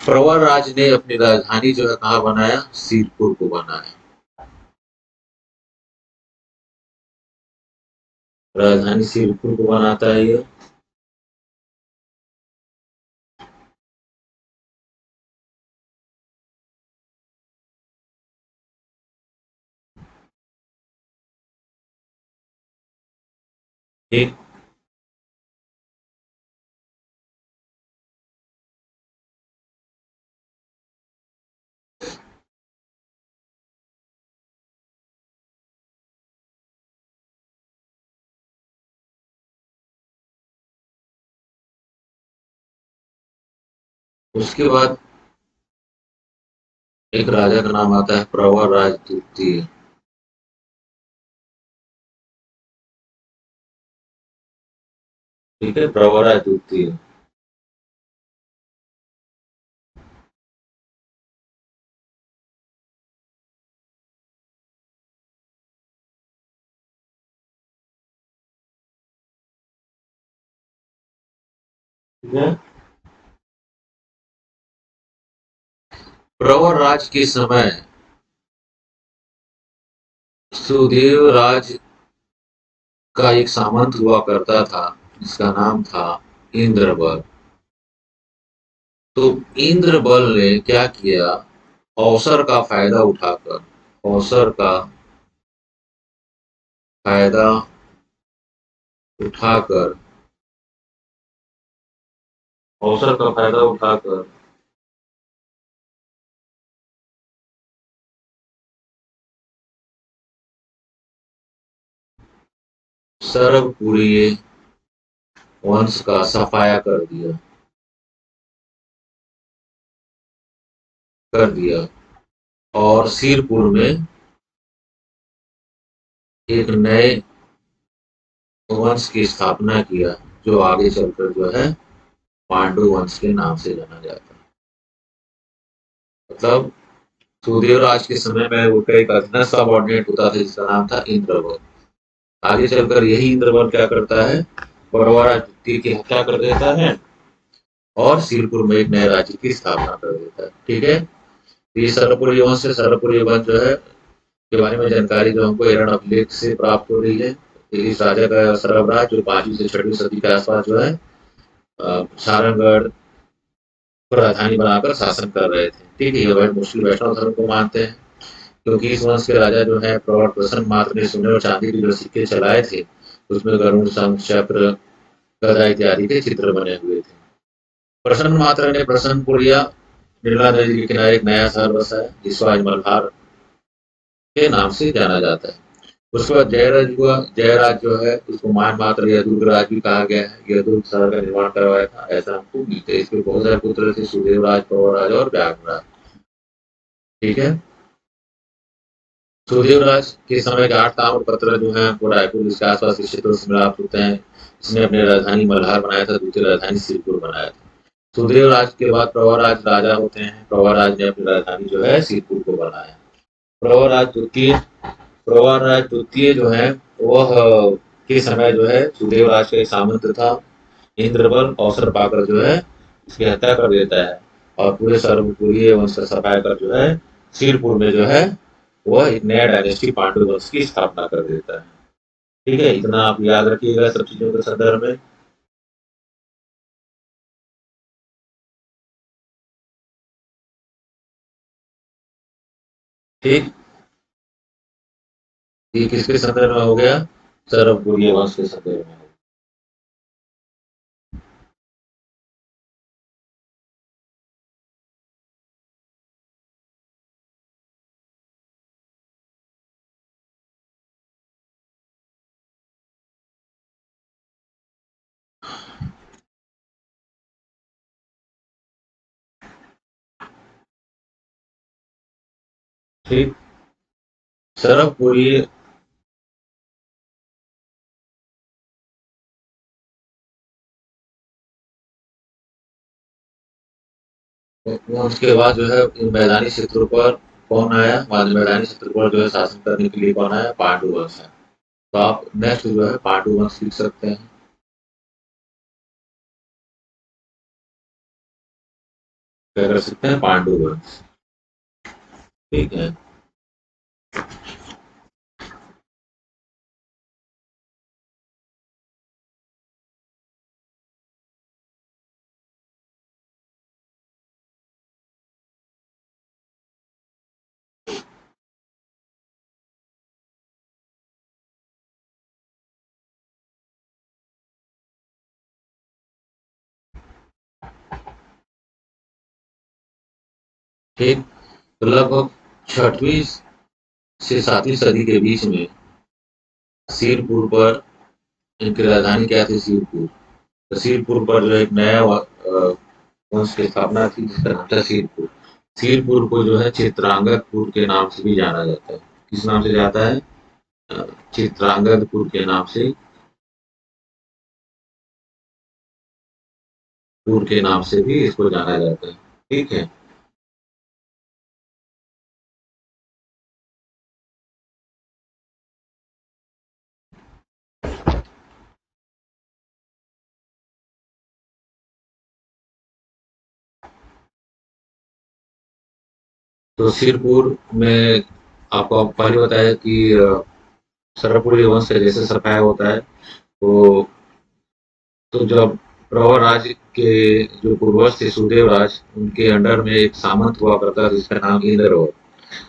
[SPEAKER 1] प्रवरराज ने अपनी राजधानी जो है कहाँ बनाया? सिरपुर को बनाया। राजधानी सिरपुर को बनाता है ये। ठीक। उसके बाद एक राजा का नाम आता है प्रवरराज द्वितीय। ठीक है, प्रवरराज द्वितीय। ठीक है। प्रवरराज के समय सुदेवराज का एक सामंत हुआ करता था जिसका नाम था इंद्रबल। तो इंद्रबल ने क्या किया, अवसर का फायदा उठाकर, अवसर का फायदा उठाकर, अवसर का फायदा उठाकर सरगपुरीय वंश का सफाया कर दिया और सिरपुर में एक नए वंश की स्थापना किया, जो आगे चलकर जो है पांडु वंश के नाम से जाना जाता है। मतलब सुदेवराज के समय में उनका एक अधीनस्थ सबऑर्डिनेट होता था जिसका नाम था इंद्रवल। आगे चलकर यही इंद्रवल क्या करता है, परवरा द्वितीय की हत्या कर देता है और सिरपुर में एक नए राज्य की स्थापना कर देता है। ठीक है, ये सरपुरी वंश से सरपुरी वंश जो है के बारे में जानकारी जो हमको एरन अभिलेख से प्राप्त हो रही है। इस राजा का सरबराह जो 5वीं से 6वीं सदी के आसपास जो है सारंगढ़ को राजधानी बनाकर शासन कर रहे थे। ठीक है, ये मोस्टली वैष्णव धर्म को मानते हैं, क्योंकि इस वंश के राजा जो है प्रवर प्रसन्न मात्र ने सोने और चांदी के जो सिक्के चलाए थे, उसमें गरुड़, शंख, चक्र, गदा इत्यादि के चित्र बने हुए थे। प्रसन्न मात्र ने प्रसन्नपुरिया निर्मला नदी के किनारे एक नया शहर बसाया, जिसको आज मल्हार के नाम से जाना जाता है। उसके बाद जयराज हुआ, जयराज जो है उसको मान मात्र या दुर्गराज भी कहा गया है। यह दुर्ग शहर का निर्माण करवाया था, ऐसा हमको मिलते हैं। इसके बहुत सारे पुत्र थे, सुदेवराज, पवरराज और व्याघ्रराज। ठीक है, सुदेवराज के समय के 8 ताम्रपत्र जो है वो रायपुर इसके आसपास के क्षेत्रों से मिलाप होते हैं। इसने अपनी राजधानी मल्हार बनाया था, दूसरी राजधानी सिरपुर बनाया था। सुदेवराज के बाद प्रवरराज राजा होते हैं, प्रवरराज ने अपनी राजधानी जो है सिरपुर को बनाया। प्रवरराज द्वितीय प्रवरराज द्वितीय जो है वह के समय जो है सुदेवराज का एक सामंत था, इंद्रबल अवसर पाकर जो है उसकी हत्या कर देता है और पूरे सर्वपुरीय वंश का सफाया कर जो है सिरपुर में जो है वह एक नया डायनेस्टी पांडु वंश की स्थापना कर देता है। ठीक है, इतना आप याद रखिएगा सब चीजों के संदर्भ में। ठीक, ये किसके संदर्भ में हो गया, सर्वपुरीय वंश के संदर्भ में। ठीक, सर्वपुरीय उसके बाद जो है मैदानी क्षेत्रों पर कौन आया, मैदानी क्षेत्र पर जो है शासन करने के लिए कौन आया, पांडु वंश है। तो आप नेक्स्ट जो है पांडु वंश लिख सकते हैं, क्या कर सकते हैं, पांडु वंश। ठीक है, ठीक। तो लगभग 6वीं से 7वीं सदी के बीच में सिरपुर पर, इनकी राजधानी क्या थी, सिरपुर। तो सिरपुर पर जो एक नया वंश की स्थापना थी जिसका नाम था सिरपुर। सिरपुर को जो है चित्रांगदपुर के नाम से भी जाना जाता है। किस नाम से जाता है, अ, चित्रांगदपुर के नाम से, पुर के नाम से भी इसको जाना जाता है। ठीक है, तो सिरपुर में आपको पहले बताया कि सरपुरी वंश जैसे सफाया होता है, तो तो जब प्रवर राज्य के जो पूर्वज थे सुदेव राज, उनके अंडर में एक सामंत हुआ करता था जिसका नाम इंद्र।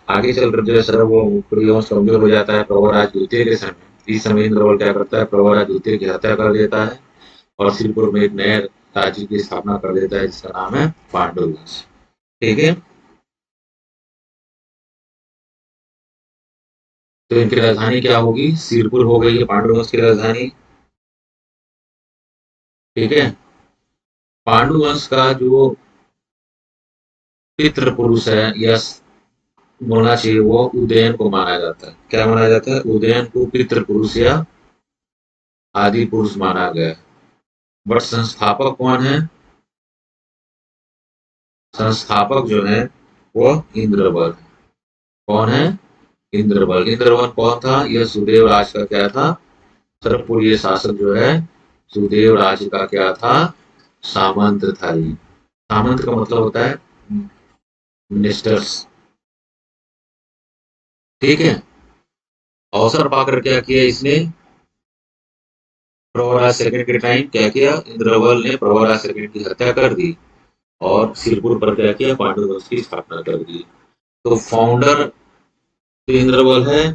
[SPEAKER 1] आगे चलकर जो है सर वो कुरियवंश कमजोर हो जाता है प्रवराज द्वितीय के समय। इस समय इंद्रवल क्या करता है, प्रवराज द्वितीय की हत्या कर देता है और सिरपुर में एक नए राज्य की स्थापना कर देता है जिसका नाम है पांडुवंश। ठीक है, तो इनकी राजधानी क्या होगी, सिरपुर हो गई है पांडुवंश की राजधानी। ठीक है, पांडुवंश का जो पितृ पुरुष है या बोलना चाहिए वो उदयन को माना जाता है। क्या माना जाता है, उदयन को पितृ पुरुष या आदि पुरुष माना गया है। बट संस्थापक कौन है, संस्थापक जो है वो इंद्रबल। कौन है, इंद्रबल। इंद्रबल कौन था, यह सुदेव राज का क्या था, सर्वपुरीय शासक जो है सुदेव राज का क्या था, सामंत था ये। सामंत का मतलब होता है मिनिस्टर्स। ठीक है, अवसर पाकर क्या किया इसने, प्रवराज सेकंड के टाइम क्या किया, इंद्रबल ने प्रवराज सेकंड की हत्या कर दी और सिरपुर पर क्या किया, पांडुवंश की स्थापना कर दी। तो फाउंडर तो इंद्रबल है,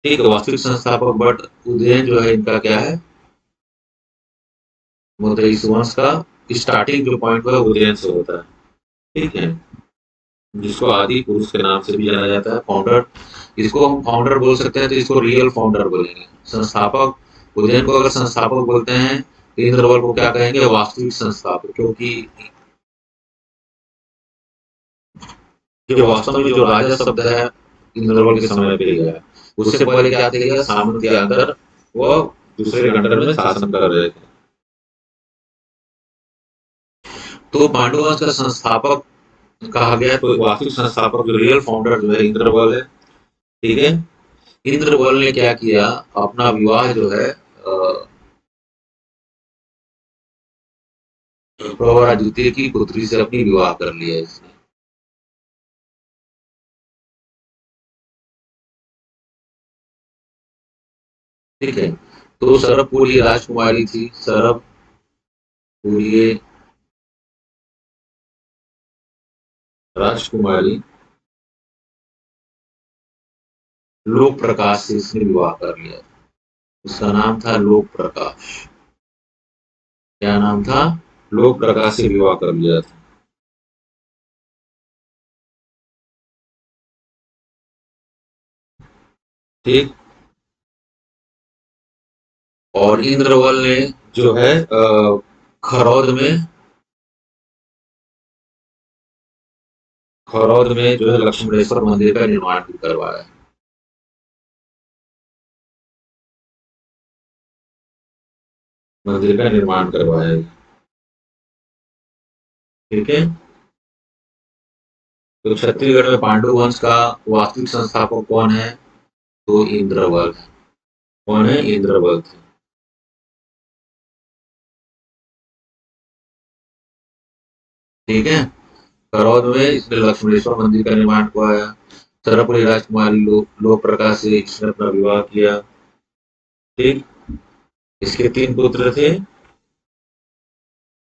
[SPEAKER 1] ठीक है, वास्तविक संस्थापक, बट उदयन जो है इनका क्या है, मतलब इस वंश का स्टार्टिंग जो पॉइंट हुआ उदयन से होता है। ठीक है, जिसको आदि पुरुष के नाम से भी जाना जाता है, फाउंडर। इसको हम फाउंडर बोल सकते हैं तो इसको रियल फाउंडर बोलेंगे। संस्थापक उदयन को अगर संस्थापक बोलते हैं तो इंद्रवल को क्या कहेंगे, वास्तविक संस्थापक, क्योंकि ये वास्तव में जो राजा शब्द है इंद्रवल के समय पे है। उससे पहले क्या थे, सामंत के अंदर वो दूसरे के अंडर में शासन कर रहे थे। तो पांडुवंश का संस्थापक कहा गया, तो वास्तविक संस्थापक जो रियल फाउंडर जो है इंद्रबल है। ठीक है, इंद्रबल ने क्या किया, अपना विवाह जो है प्रवरा द्वितीय की पुत्री से अपनी विवाह कर लिया इसने। ठीक है, तो सरबपुरी राजकुमारी थी, सरबपुरी राजकुमारी लोक प्रकाश से इसने विवाह कर लिया। उसका नाम था लोक प्रकाश। क्या नाम था, लोक प्रकाश से विवाह कर लिया था। ठीक, और इंद्रवल ने जो है खरौद में, खरौद में जो है लक्ष्मणेश्वर मंदिर का निर्माण भी करवाया। मंदिर का निर्माण करवाया। ठीक है, तो छत्तीसगढ़ में पांडु वंश का वास्तविक संस्थापक कौन है, तो इंद्रवल। कौन है, इंद्रवल। ठीक है, करौद में इसने लक्ष्मणेश्वर मंदिर का निर्माण करवाया। सरपुरी राजकुमारी लोक प्रकाश से इसने अपना विवाह किया। ठीक, इसके तीन पुत्र थे।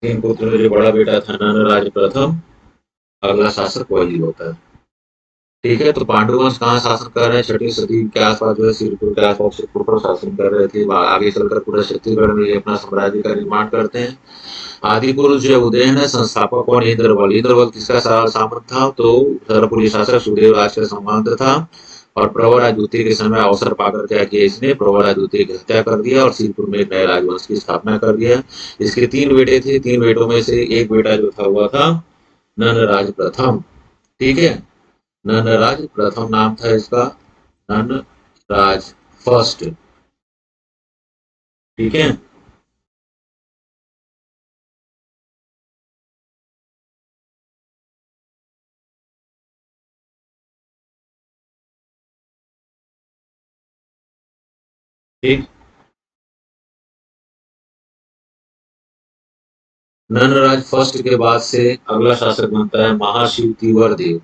[SPEAKER 1] तीन पुत्र में जो बड़ा बेटा था नंदराज प्रथम, अगला शासक वही होता है। ठीक है, तो पांडुवंश कहाँ शासन कर रहे हैं, छठी सदी के आसपास जो है सिरपुर के आसपास सिरपुर पर शासन कर रहे थे। आगे चलकर पूरा छत्तीसगढ़ में ये अपना साम्राज्य का निर्माण करते हैं। आदि पुरुष जो उदयन है, संस्थापक कौन, इंद्रवल। इंद्रवल किसका सामंत था, तो सरपुरी शासक सुदेव राज का संबंध था। और प्रवराज द्वितीय के समय अवसर पाकर क्या किया इसने, प्रवराज द्वितीय की हत्या कर दिया और सिरपुर में एक नए राजवंश की स्थापना कर दिया। इसके तीन बेटे थे, तीन बेटों में से एक बेटा जो था हुआ था नंदराज प्रथम। ठीक है, नंदराज प्रथम नाम था इसका, नंदराज फर्स्ट। ठीक है, ठीक। नंदराज फर्स्ट के बाद से अगला शासक बनता है महाशिव तिवर देव।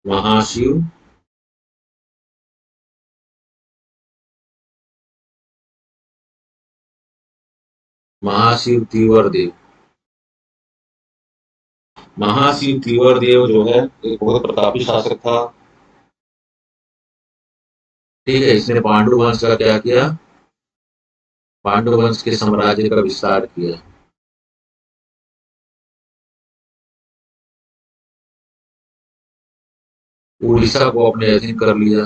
[SPEAKER 1] महाशिव महाशिव तीवर देव। महाशिव तीवर देव जो है एक बहुत प्रतापी शासक था। ठीक है, इसने पांडु वंश का क्या किया, पांडु वंश के साम्राज्य का विस्तार किया। उड़ीसा को अपने अधीन कर लिया।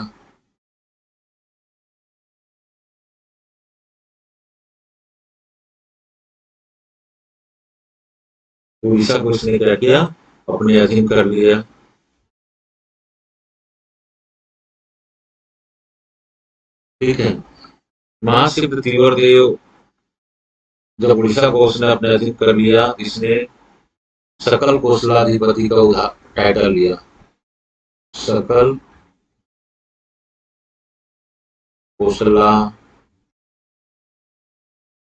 [SPEAKER 1] उड़ीसा को इसने क्या किया, अपने अधीन कर लिया। ठीक है, महाशिव तीवर देव जब उड़ीसा को उसने अपने अधीन कर लिया, इसने सकल कोसलाधिपति का टाइटल लिया। सकल कोसला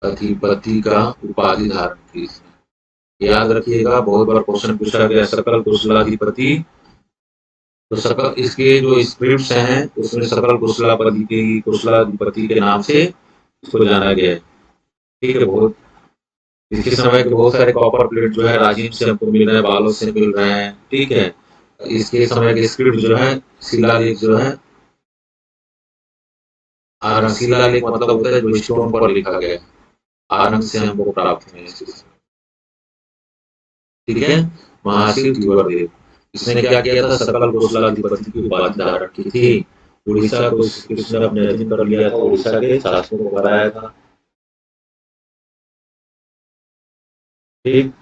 [SPEAKER 1] अधिपति का उपाधि धारण की इसने। याद रखिएगा, बहुत बार क्वेश्चन पूछा गया सकल कुशलाधिपति। तो सकल इसके जो स्क्रिप्ट्स हैं उसमें सकल कुशलाधिपति के नाम से इसको जाना गया है। ठीक है, बहुत इसके समय के बहुत सारे कॉपर प्लेट जो है राजीव से हमको मिल रहे हैं, बालों से मिल रहे हैं। ठीक है, इसके समय के स्क्रिप्ट जो है, शिलालेख जो है, आरंग शिलालेख मतलब होता है जो स्टोन पर लिखा गया है, आरंग से हमको प्राप्त हुए हैं। ठीक है, महाशिव तीवर देव इसने क्या किया था, सकल कोसलाधिपति की उपाधि धारण की थी। उड़ीसा को इसने अपने अधीन कर लिया था, उड़ीसा के शासकों को कराया था। ठीक,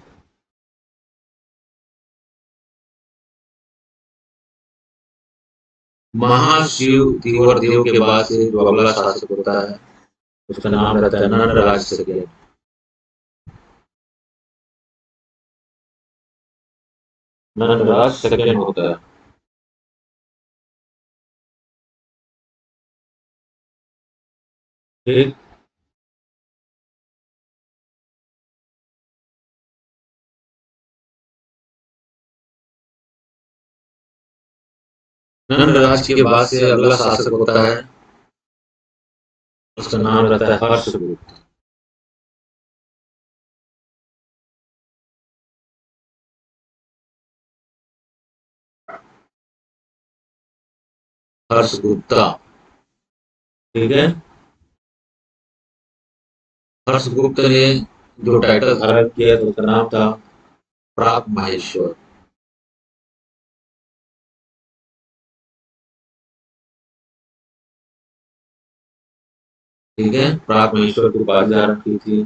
[SPEAKER 1] महाशिव तीवर देव के बाद से जो अगला शासक होता है उसका नाम रहता है नंदराज सेकेंड। नंदराज सेकेंड होता है। ठीक, नंदराज के बाद से अगला शासक होता है, उसका नाम रहता है हर्षगुप्त। हर्षगुप्ता। ठीक है, हर्षगुप्त ने जो टाइटल धारण किया तो उसका नाम था प्राग माहेश्वर। ठीक है, प्राग महेश्वर की उपाधि धारण की थी।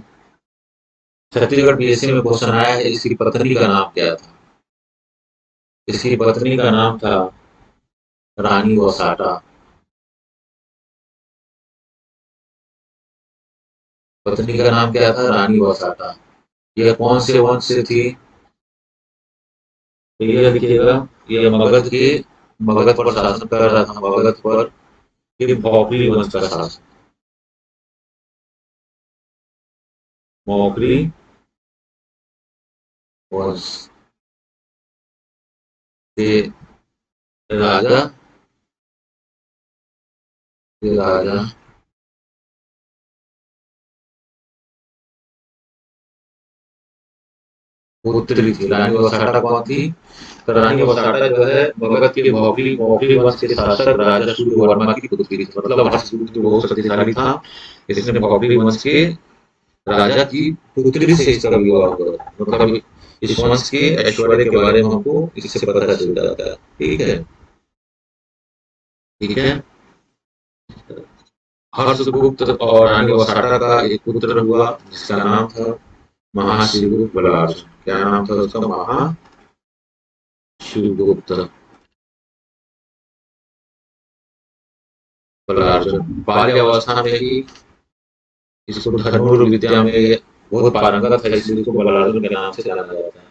[SPEAKER 1] छत्तीसगढ़ पीएससी में क्वेश्चन आया है, इसकी पत्नी का नाम क्या था। इसकी पत्नी का नाम था रानी वसाटा। पत्नी का नाम क्या था, रानी वसाटा। यह कौन से वंश से थी, तो ये लिखिएगा, ये मगध पर शासन कर रहा था, मगध पर। ये भौगली वंश का शासन, मौखरी वंश के राजा, के राजा पुत्री थी। रानी वसाटा कौन थी, तो रानी वसाटा जो है मगध के भौगली भौगली वंश के शासक राजा सूर्यवर्मा की पुत्री थी। मतलब हर्षगुप्त बहुत शक्तिशाली था, इसने भौगली वंश के राजा की पुत्री से इसका विवाह हुआ। मतलब इस वंश के ऐश्वर्य के बारे में हमको इससे पता चल जाता है। ठीक है, ठीक है, हर्षगुप्त और रानी वसाटा का एक पुत्र हुआ जिसका नाम था महाशिवगुप्त बलार्जुन। क्या नाम था उसका, महाशिवगुप्त बलार्जुन। बाल्यावस्था में ही इसको धनुर् विद्या में बहुत पारंगत है, इसलिए इसको बलार्जुन के नाम से जाना जाता है।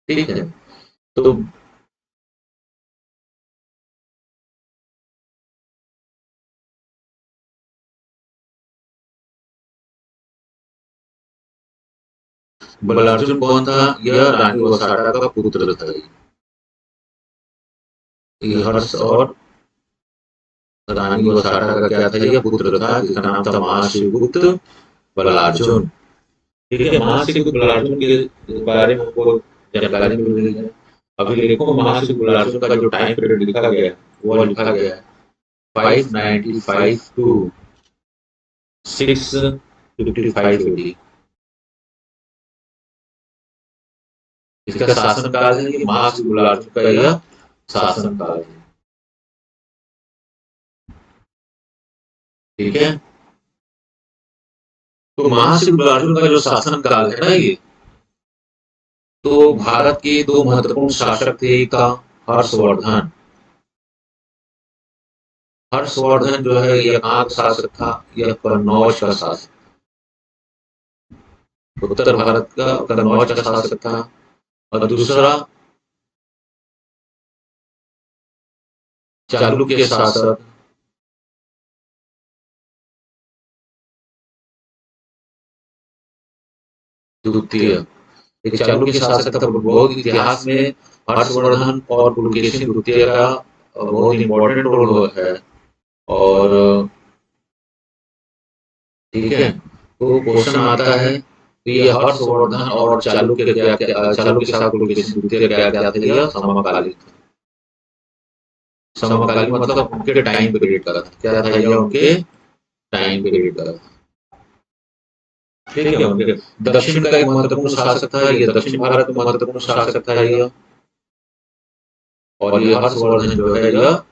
[SPEAKER 1] ठीक है, तो बलार्जुन कौन था, यह रानी वसाटा का पुत्र था। ये हर्ष और रानी वसाटा का क्या था, यह पुत्र था जिसका नाम था महाशिवगुप्त बलार्जुन। ठीक है, महर्षि गुप्तलार्जुन के बारे में हमको जानकारी मिल रही है। अभी देखो महर्षि गुप्तलार्जुन का जो टाइम पीरियड लिखा गया है वो लिखा गया है 595 टू 655 एडी। इसका शासनकाल है, ये महर्षि गुप्तलार्जुन का यह शासनकाल है। ठीक है, तो महर्षि गुप्तलार्जुन का जो शासनकाल है ना ये, तो भारत के दो महत्वपूर्ण शासक थे, एक था हर्षवर्धन। हर्षवर्धन जो है यह कहाँ का शासक था, यह कन्नौज का शासक, उत्तर भारत का कन्नौज का शासक था। और दूसरा चालुक्य शासक द्वितीय। एक चालुक्य शासक था, बहुत इतिहास में हर्षवर्धन और पुलकेशिन द्वितीय का बहुत इंपॉर्टेंट रोल है। और ठीक है, तो क्वेश्चन आता है कि ये हर्षवर्धन और चालुक्य क्या क्या, चालुक्य शासक पुलकेशिन द्वितीय क्या क्या थे, यह समकालीन थे। समकालीन मतलब उनके टाइम पीरियड का था, क्या था यह उनके टाइम पीरियड का था। ठीक है, उनके दक्षिण का एक महत्वपूर्ण शासक था, ये दक्षिण भारत का महत्वपूर्ण शासक था यह। और ये हर्षवर्धन जो है यह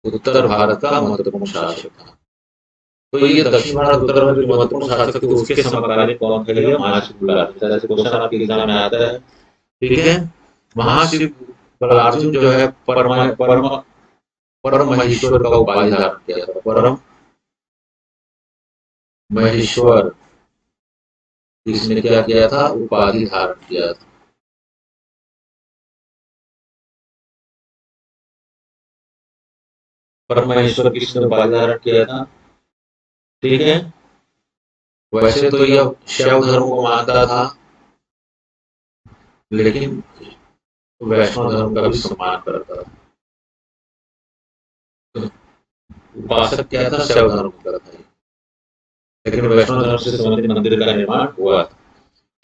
[SPEAKER 1] उत्तर भारत का महत्वपूर्ण शासक था। तो ये दक्षिण भारत उत्तर भारत जो महत्वपूर्ण शासक थे उसके समकालीन कौन थे, यह महर्षि गुप्तलार्जुन। जैसे क्वेश्चन आपके एग्जाम में आता है। ठीक है, महर्षि गुप्तलार्जुन जो है परम परम परम महेश्वर का उपाधि धारण किया था। परम महेश्वर इसने क्या किया था, उपाधि धारण किया था। परमेश्वर कृष्ण ने उपाधि धारण किया था। ठीक है, वैसे तो यह शैव धर्म को मानता था, लेकिन वैष्णव धर्म का भी सम्मान करता था। तो उपासक क्या था, शैव धर्म का था, लेकिन वैष्णव धर्म से संबंधित मंदिर का निर्माण हुआ था।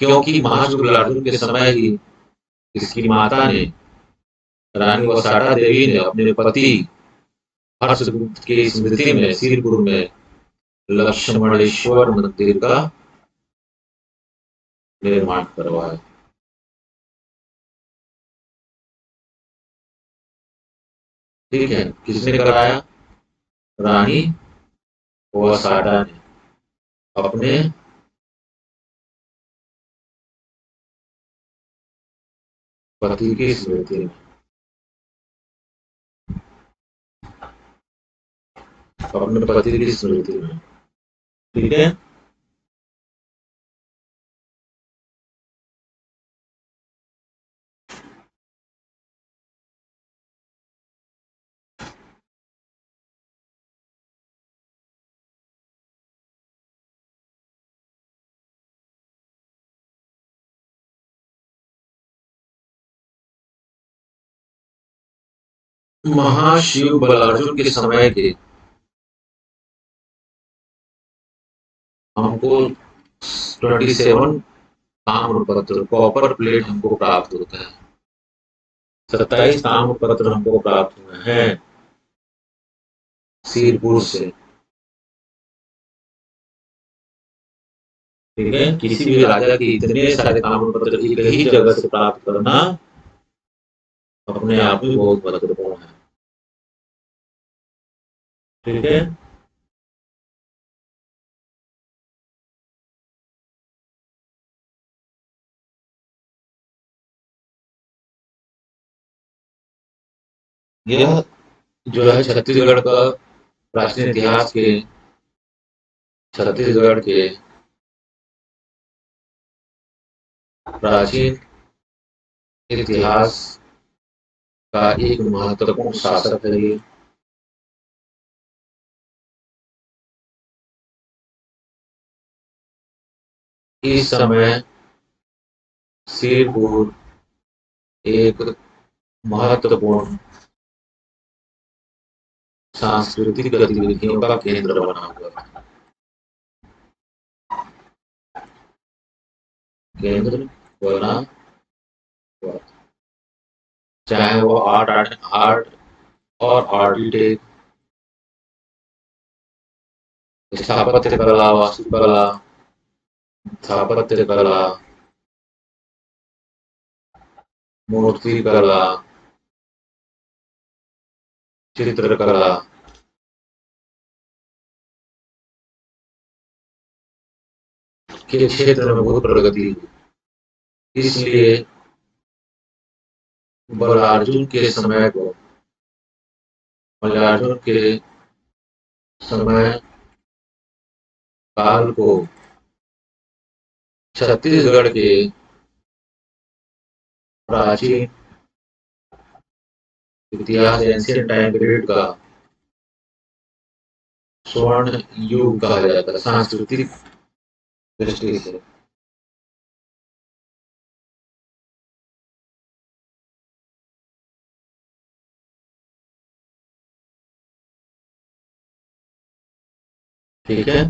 [SPEAKER 1] क्योंकि महर्षि गुप्तलार्जुन के समय ही इसकी माता ने, रानी वसाटा देवी ने अपने पति हर्षगुप्त की स्मृति में सिरपुर में लक्ष्मणेश्वर मंदिर का निर्माण करवाया। ठीक है, किसने कराया, रानी वसाटा ने अपने पति की स्मृति में, अपने पति की स्मृति में। ठीक है, महाशिव बलार्जुन के समय के हमको 27 ताम्रपत्र कॉपर प्लेट हमको प्राप्त होता है। 27 ताम्रपत्र हमको प्राप्त हुए हैं सिरपुर से। ठीक है, किसी भी राजा के इतने सारे ताम्रपत्र एक ही जगह से प्राप्त करना अपने आप में बहुत महत्वपूर्ण है। ठीक है, यह जो है छत्तीसगढ़ का प्राचीन इतिहास के, छत्तीसगढ़ के प्राचीन इतिहास का एक महत्वपूर्ण शासक है ये। इस समय सिरपुर एक महत्वपूर्ण सांस्कृतिक गतिविधियों का केंद्र बना हुआ है। केंद्र बना हुआ, चाहे वो आर्ट और आर्किटेक्ट, स्थापत्य कला, वास्तुकला, स्थापत्य कला, मूर्ति कला, चित्रकला के क्षेत्र में बहुत प्रगति हुई। इसलिए बलार्जुन के समय को मल्लार्जुन के समय काल को छत्तीसगढ़ के प्राचीन इतिहास एंशियंट टाइम पीरियड का स्वर्ण युग कहा जाता है सांस्कृतिक दृष्टि से। ठीक है।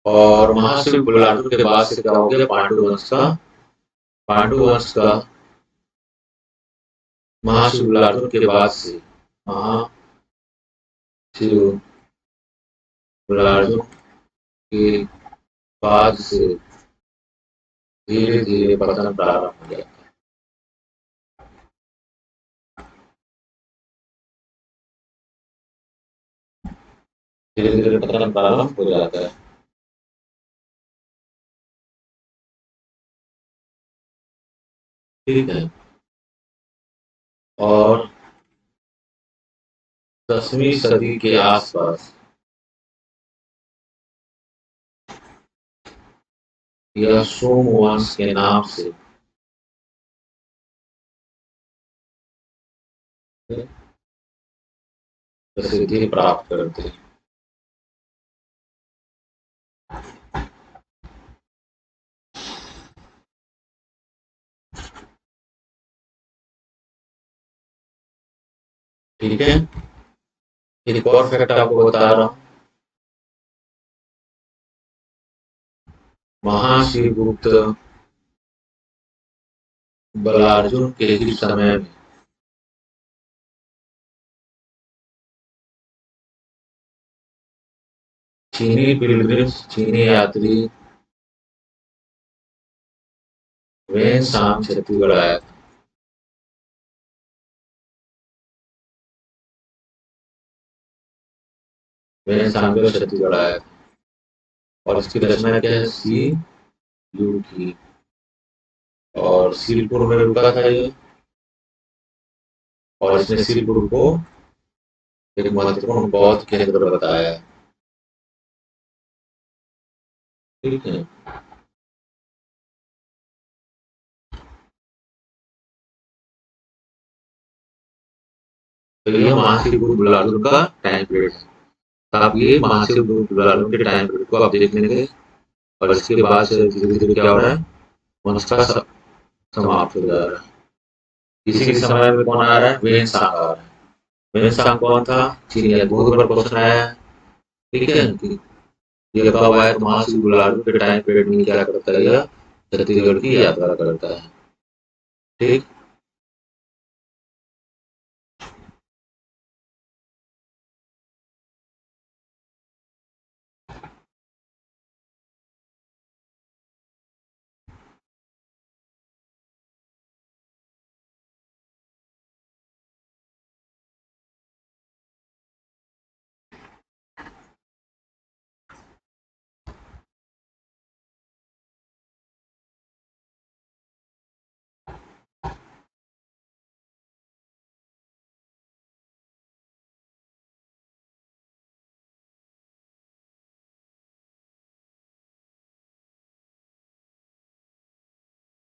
[SPEAKER 1] और महाशिव बलार्जुन के बाद से क्या हो गया, पांडु वंश का, पांडु वंश का महाशिव बलार्जुन के बाद से महाशिव बलार्जुन के बाद से धीरे धीरे पतन प्रारंभ हो गया। धीरे धीरे पतन प्रारंभ हो जाता है। ठीक है। और 10वीं सदी के आसपास यह सोमवंश के नाम से प्रसिद्धि प्राप्त करते हैं। ठीक है। एक और फैक्ट आपको बता रहा हूँ, महाशिवगुप्त बलार्जुन के ही समय में चीनी पिलग्रिम्स, चीनी यात्री वेन छत्तीसगढ़ आया था। वेन छत्तीसगढ़ आया था और इसकी रचना क्या है, सी यू की। और सीलपुर में रुका था ये, और इसने सीलपुर को एक महत्वपूर्ण बौद्ध केंद्र बताया है। ठीक है। तो ये महाशिवगुप्त बलार्जुन का टाइम पीरियड है। तो आप ये महाशिवगुप्त बलार्जुन के टाइम पीरियड को आप देख लेंगे। और इसके बाद से धीरे धीरे क्या हो रहा है, वंश का समाप्त हो जा रहा है। इसी के समय में कौन आ रहा है, वेन सांग आ रहा है। वेन सांग कौन था, चीनिया। बहुत बार क्वेश्चन आया है। ठीक है कि ये कब आया, तो महाशिव बलार्जुन के टाइम पीरियड में क्या करता है, यह छत्तीसगढ़ की यात्रा करता है। ठीक।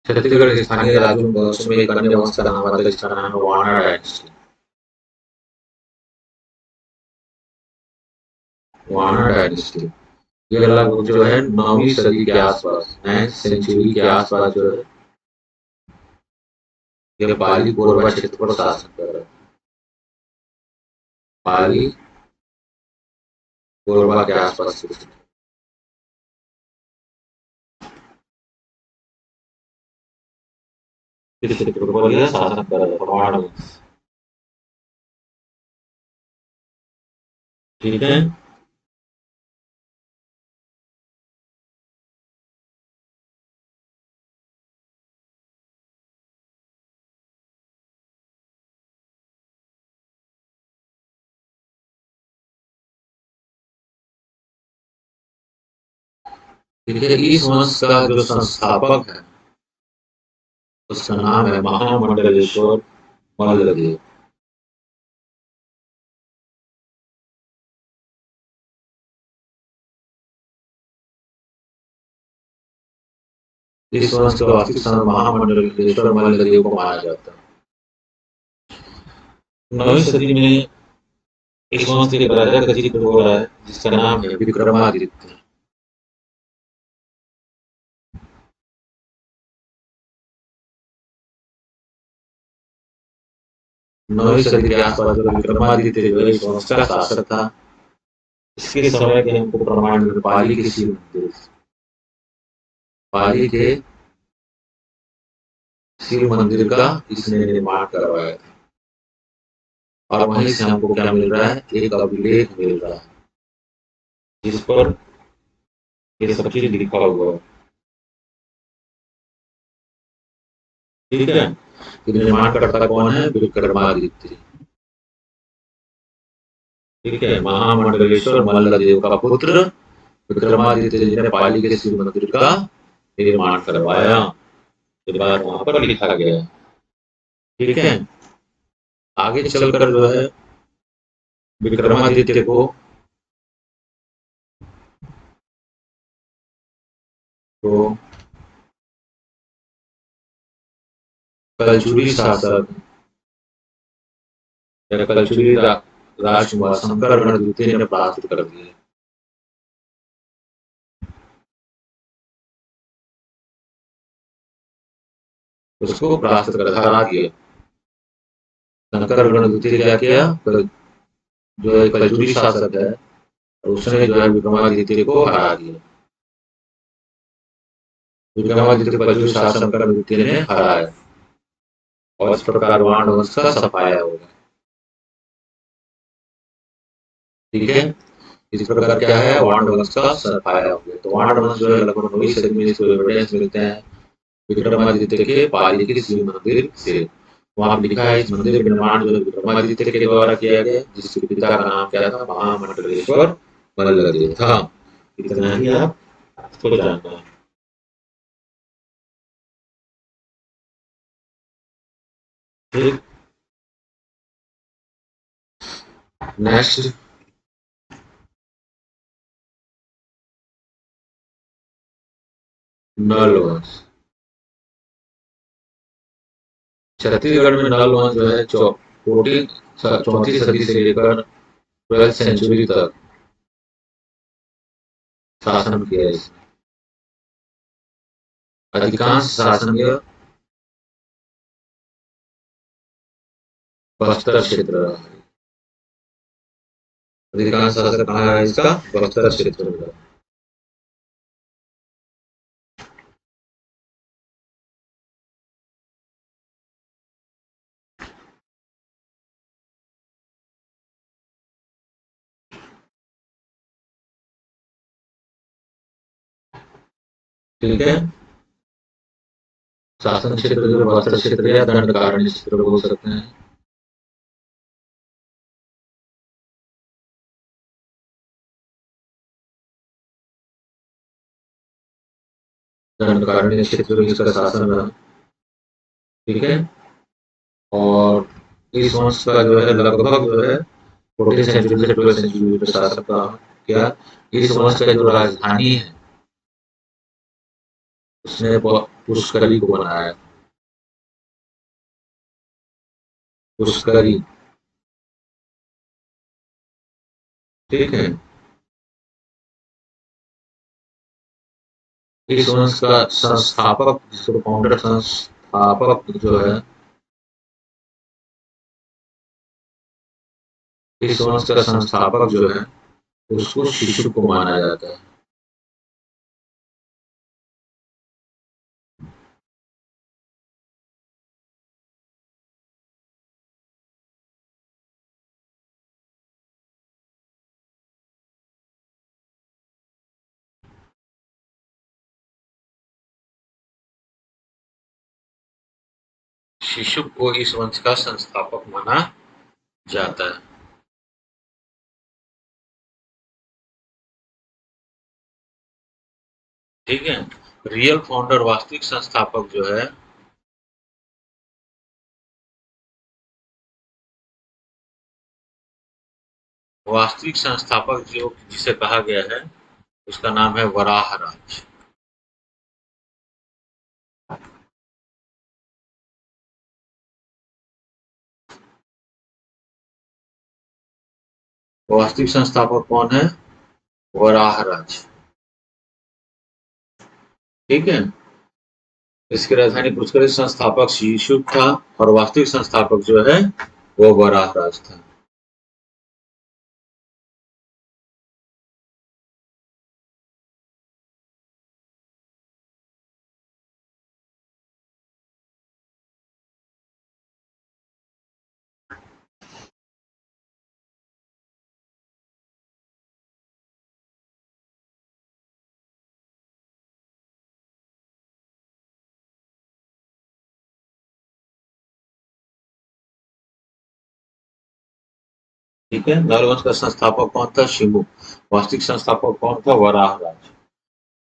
[SPEAKER 1] छत्तीसगढ़ के स्थानीय राज्यों वंश में एक अन्य वंश का नाम आता है, जिसका नाम है वाणा डायनेस्टी। वाणा डायनेस्टी ये लगभग जो है 9वीं सदी के आसपास, 9th सेंचुरी के आसपास जो है ये पाली कोरबा क्षेत्र पर शासन कर रहा है। पाली कोरबा के आसपास किस क्षेत्र पर यह शासन कर रहा था, वाण वंश। ठीक है। ठीक है, इस वंश का जो संस्थापक है उसका नाम है महामंडलेश्वर मल्लदेव। इस वंश का वास्तविक नाम महामंडलेश्वर मल्लदेव को माना जाता है। 9वीं सदी में इस वंश के एक राजा का जिक्र हो रहा है जिसका नाम है विक्रमादित्य। 9वीं सदी के आसपास जो विक्रमादित्य जो है इस वंश का शासक था। इसके समय के हमको प्रमाण मिले पाली के शिव मंदिर, पाली के शिव मंदिर का इसने निर्माण करवाया था। और वहीं से हमको क्या मिल रहा है, एक अभिलेख मिल रहा है जिस पर ये सब चीज लिखा हुआ है। ठीक है, तो निर्माणकर्ता कौन है, विक्रमादित्य। ठीक है, महामंडलेश्वर मल्लदेव का पुत्र विक्रमादित्य जी ने पाली के शिव मंदिर का निर्माण करवाया। ये बात वहां पर लिखा गया है। ठीक है, आगे चलकर जो है विक्रमादित्य को तो कलचुरी शासक या कलचुरी राजकुमार शंकरगण द्वितीय ने पराजित कर दिए। उसको परास्त कर हरा दिया। शंकरगण द्वितीय क्या किया, जो है कलचुरी शासक है उसने जो है विक्रमादित्य को हरा दिया। विक्रमादित्य को कलचुरी शासक शंकरगण द्वितीय ने हराया और इस प्रकार वाण वंश का सफाया हो गया। ठीक है, इस प्रकार क्या है, वाण वंश का सफाया हो गया। तो वाण वंश जो है लगभग 9वीं सदी में इसको एविडेंस मिलते हैं विक्रमादित्य के पाली के शिव मंदिर से। वहां पर लिखा है इस मंदिर का निर्माण जो है विक्रमादित्य के द्वारा किया गया, जिसके पिता का नाम क्या था, महामंडलेश्वर मल्लदेव था। इतना ही आपको जानना है। ठीक, नेक्स्ट नल वंश। छत्तीसगढ़ में नल वंश जो है 34वीं सदी से लेकर 12वीं सेंचुरी तक शासन किया। इसने अधिकांश शासन यह बस्तर क्षेत्र रहा है। अधिकांश शासन कहाँ है इसका, बस्तर क्षेत्र में। ठीक है, शासन क्षेत्र जो बस्तर क्षेत्र या दंडकारण्य क्षेत्र बोल सकते हैं। दंडकारण्य क्षेत्र में इसका शासन रहा। ठीक है, और इस वंश का जो है लगभग जो है 14वीं सेंचुरी से 12वीं सेंचुरी में शासन का क्या, इस वंश का जो राजधानी है उसने पुष्करी को बनाया। पुष्करी। ठीक है, इस वंश का संस्थापक जिसको फाउंडर संस्थापक जो है, इस वंश का संस्थापक जो है उसको शिशु को माना जाता है। शिशुक को इस वंश का संस्थापक माना जाता है। ठीक है। रियल फाउंडर वास्तविक संस्थापक जो है, वास्तविक संस्थापक जो जिसे कहा गया है उसका नाम है वराहराज। वास्तविक संस्थापक कौन है? वराहराज। ठीक है। इसकी राजधानी पुष्कर, संस्थापक शीशुक था और वास्तविक संस्थापक जो है वो वराहराज था। ठीक है। नलवंश का संस्थापक कौन था? शिमुक। वास्तविक संस्थापक कौन था? वराहराज।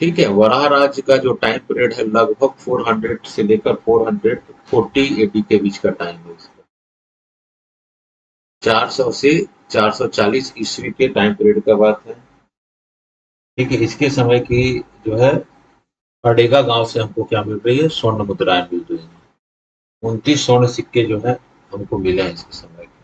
[SPEAKER 1] ठीक है। वराहराज का जो टाइम पीरियड है लगभग 400 से लेकर 440 एडी के बीच का टाइम है इसका। 400 से 440 ईस्वी के टाइम पीरियड का बात है। ठीक है। इसके समय की जो है अडेगा गांव से हमको क्या मिल रही है? स्वर्ण मुद्राएं मिल रही है। 29 स्वर्ण सिक्के जो है हमको मिले हैं इसके समय के।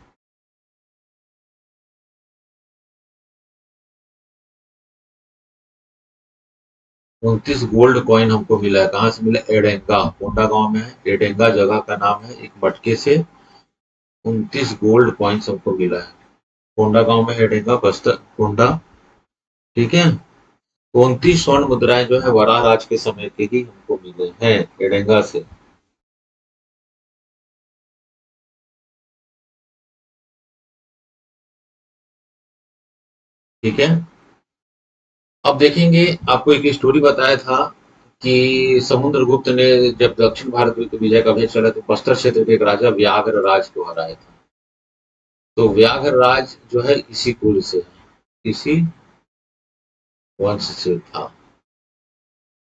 [SPEAKER 1] 29 गोल्ड कॉइन हमको मिला है। कहाँ से मिला? एडेंगा, कोंडा गांव में है। एडेंगा जगह का नाम है। एक मटके से 29 गोल्ड कॉइन्स हमको मिला है। कोंडा गांव में एडेंगा, बस्तर कोंडा। ठीक है। 29 स्वर्ण मुद्राएं जो है वराह राज के समय के ही हमको मिले हैं एडेंगा से। ठीक है। अब देखेंगे, आपको एक स्टोरी बताया था कि समुद्रगुप्त ने जब दक्षिण भारत में विजय का अभियान चला तो बस्तर क्षेत्र के एक राजा व्याघ्र राज को हराया था। तो व्याघ्र राज जो है इसी कुल से है, इसी वंश से था।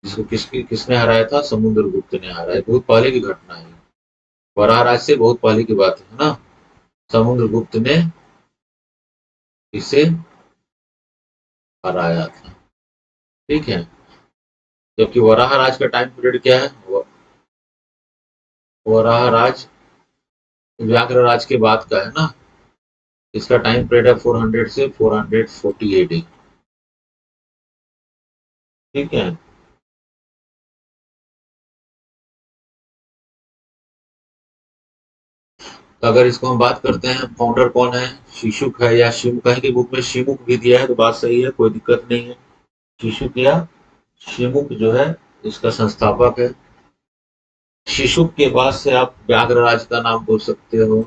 [SPEAKER 1] जिसको किसने हराया था? समुद्रगुप्त ने हराया। बहुत पहले की घटना है। वराह राज से बहुत पहले की बात है ना। समुद्रगुप्त ने इसे हराया था। ठीक है। जबकि वराह राज का टाइम पीरियड क्या है? वराह राज व्याघ्र राज के बाद का है ना। इसका टाइम पीरियड है 400 से 440 एडी। ठीक है। तो अगर इसको हम बात करते हैं फाउंडर कौन है? शिशुक है या शिव, कहीं की बुक में शिमुक भी दिया है तो बात सही है, कोई दिक्कत नहीं है। शिशुक या शिमुक जो है इसका संस्थापक है। शिशुक के बाद से आप व्याघ्र राज का नाम बोल सकते हो।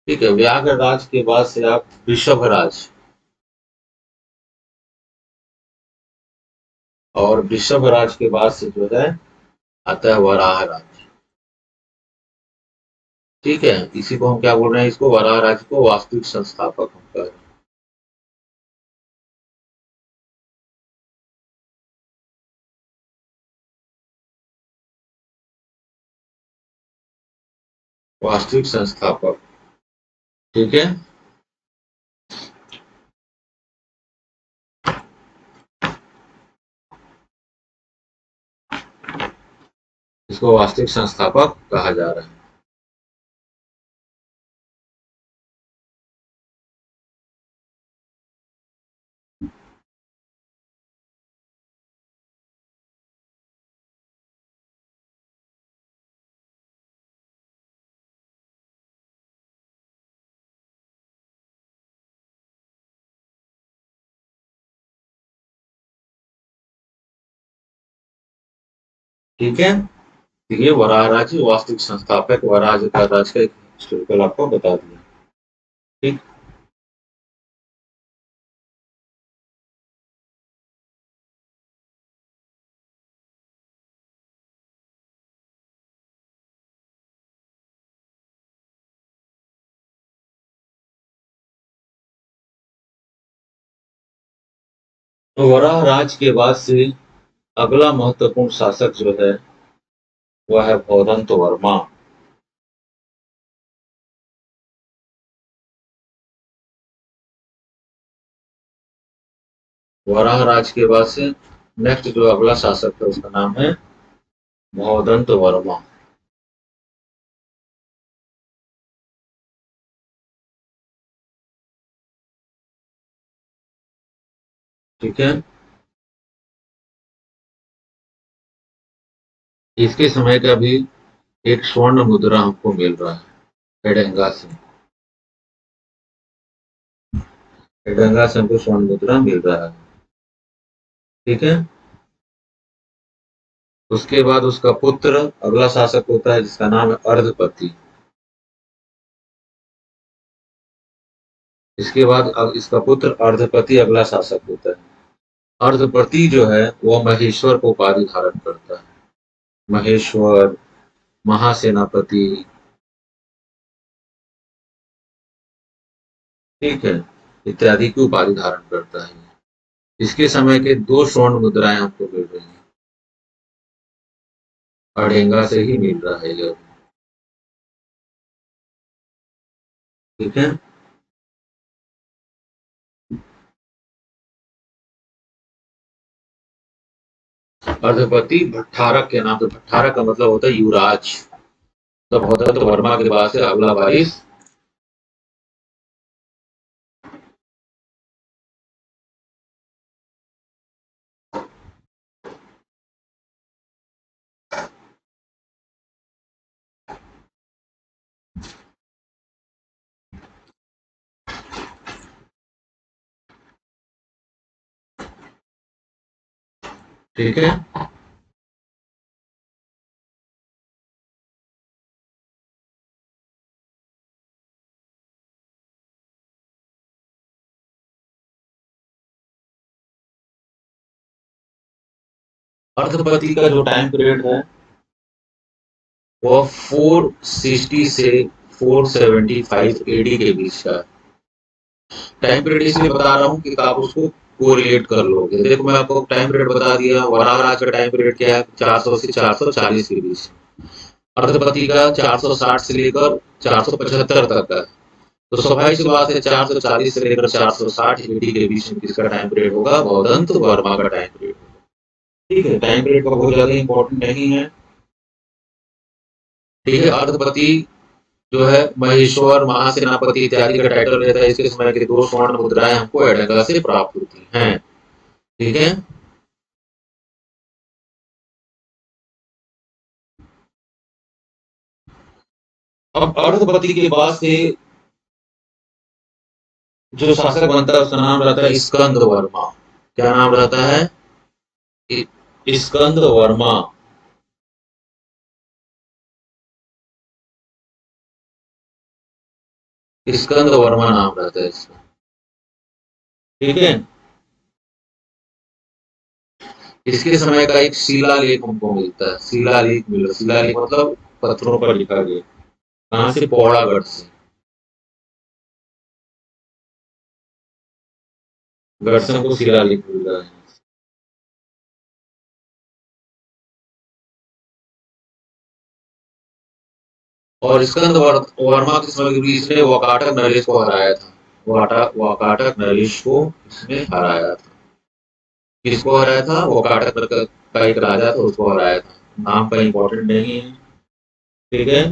[SPEAKER 1] ठीक है। व्याघ्र राज के बाद से आप वृषभ राज, और वृषभ राज के बाद से जो है आता है वराह राज। ठीक है। इसी को हम क्या बोल रहे हैं? इसको वराह राज को वास्तविक संस्थापक हम कह रहे हैं। वास्तविक संस्थापक। ठीक है। इसको वास्तविक संस्थापक कहा जा रहा है। ठीक है। तो ये वराहराज वास्तविक संस्थापक वराज का राज का एक हिस्टोरिकल आपको बता दिया। ठीक। वराह राज के बाद से अगला महत्वपूर्ण शासक जो है वह है भौदंत वर्मा। वराह राज के बाद से नेक्स्ट जो अगला शासक है उसका नाम है भौदंत वर्मा। ठीक है। इसके समय का भी एक स्वर्ण मुद्रा हमको मिल रहा है एडेंगा से। एडेंगा से हमको स्वर्ण मुद्रा मिल रहा है। ठीक है। उसके बाद उसका पुत्र अगला शासक होता है जिसका नाम है अर्धपति। इसके बाद अब इसका पुत्र अर्धपति अगला शासक होता है। अर्धपति जो है वो महेश्वर को उपाधि धारण करता है। महेश्वर, महासेनापति। ठीक है। इत्यादि की उपाधि धारण करता है। इसके समय के दो स्वर्ण मुद्राएं हमको मिल रही हैं। अड़ेंगा से ही मिल रहा है यह। ठीक है। अर्धपति भट्टारक के नाम से, भट्टारक का मतलब होता है युवराज। तब होता है तो वर्मा के बाद से अगला वारिस। ठीक है। अर्धपति का जो टाइम पीरियड है वो 460 से 475 एडी के बीच का टाइम पीरियड। इसलिए बता रहा हूँ कि आप उसको कोरिलेट कर लोगे। देखो मैं आपको टाइम पीरियड बता दिया। वराहराज का टाइम पीरियड क्या है? 400 से 440 के बीच। अर्धपति का 460 से लेकर 475 तक का। तो स्वाभाविक सी बात है 440 से लेकर 460 एडी के बीच में किसका टाइम पीरियड होगा? भौदंत वर्मा का टाइम पीरियड। ठीक है। टाइम पीरियड का बहुत ज्यादा इंपॉर्टेंट नहीं है। ठीक है। अर्धपति जो है महेश्वर, महासेनापति इत्यादि का टाइटल रहता है। इसके समय की दो स्वर्ण मुद्राएं हमको एडेंगा से प्राप्त होती हैं। ठीक है। अब अर्धपति के बाद से जो शासक बनता है उसका नाम रहता है स्कंद वर्मा। क्या नाम रहता है? स्कंद वर्मा। स्कंद वर्मा नाम रहता है इसका। ठीक है। इसके समय का एक शिलालेख हमको मिलता है। शिलालेख मिला। शिलालेख मतलब पत्थरों पर लिखा गया। कहां से? पौड़ागढ़ से। गढ़ से हमको शिलालेख मिल रहा है। और स्कंद वर्मा के समय के बीच में वाकाटक नरेश को हराया था। वाकाटक नरेश को इसने हराया था। किसको हराया था? वाकाटक का एक राजा था उसको हराया था। नाम का इंपॉर्टेंट नहीं है। ठीक है।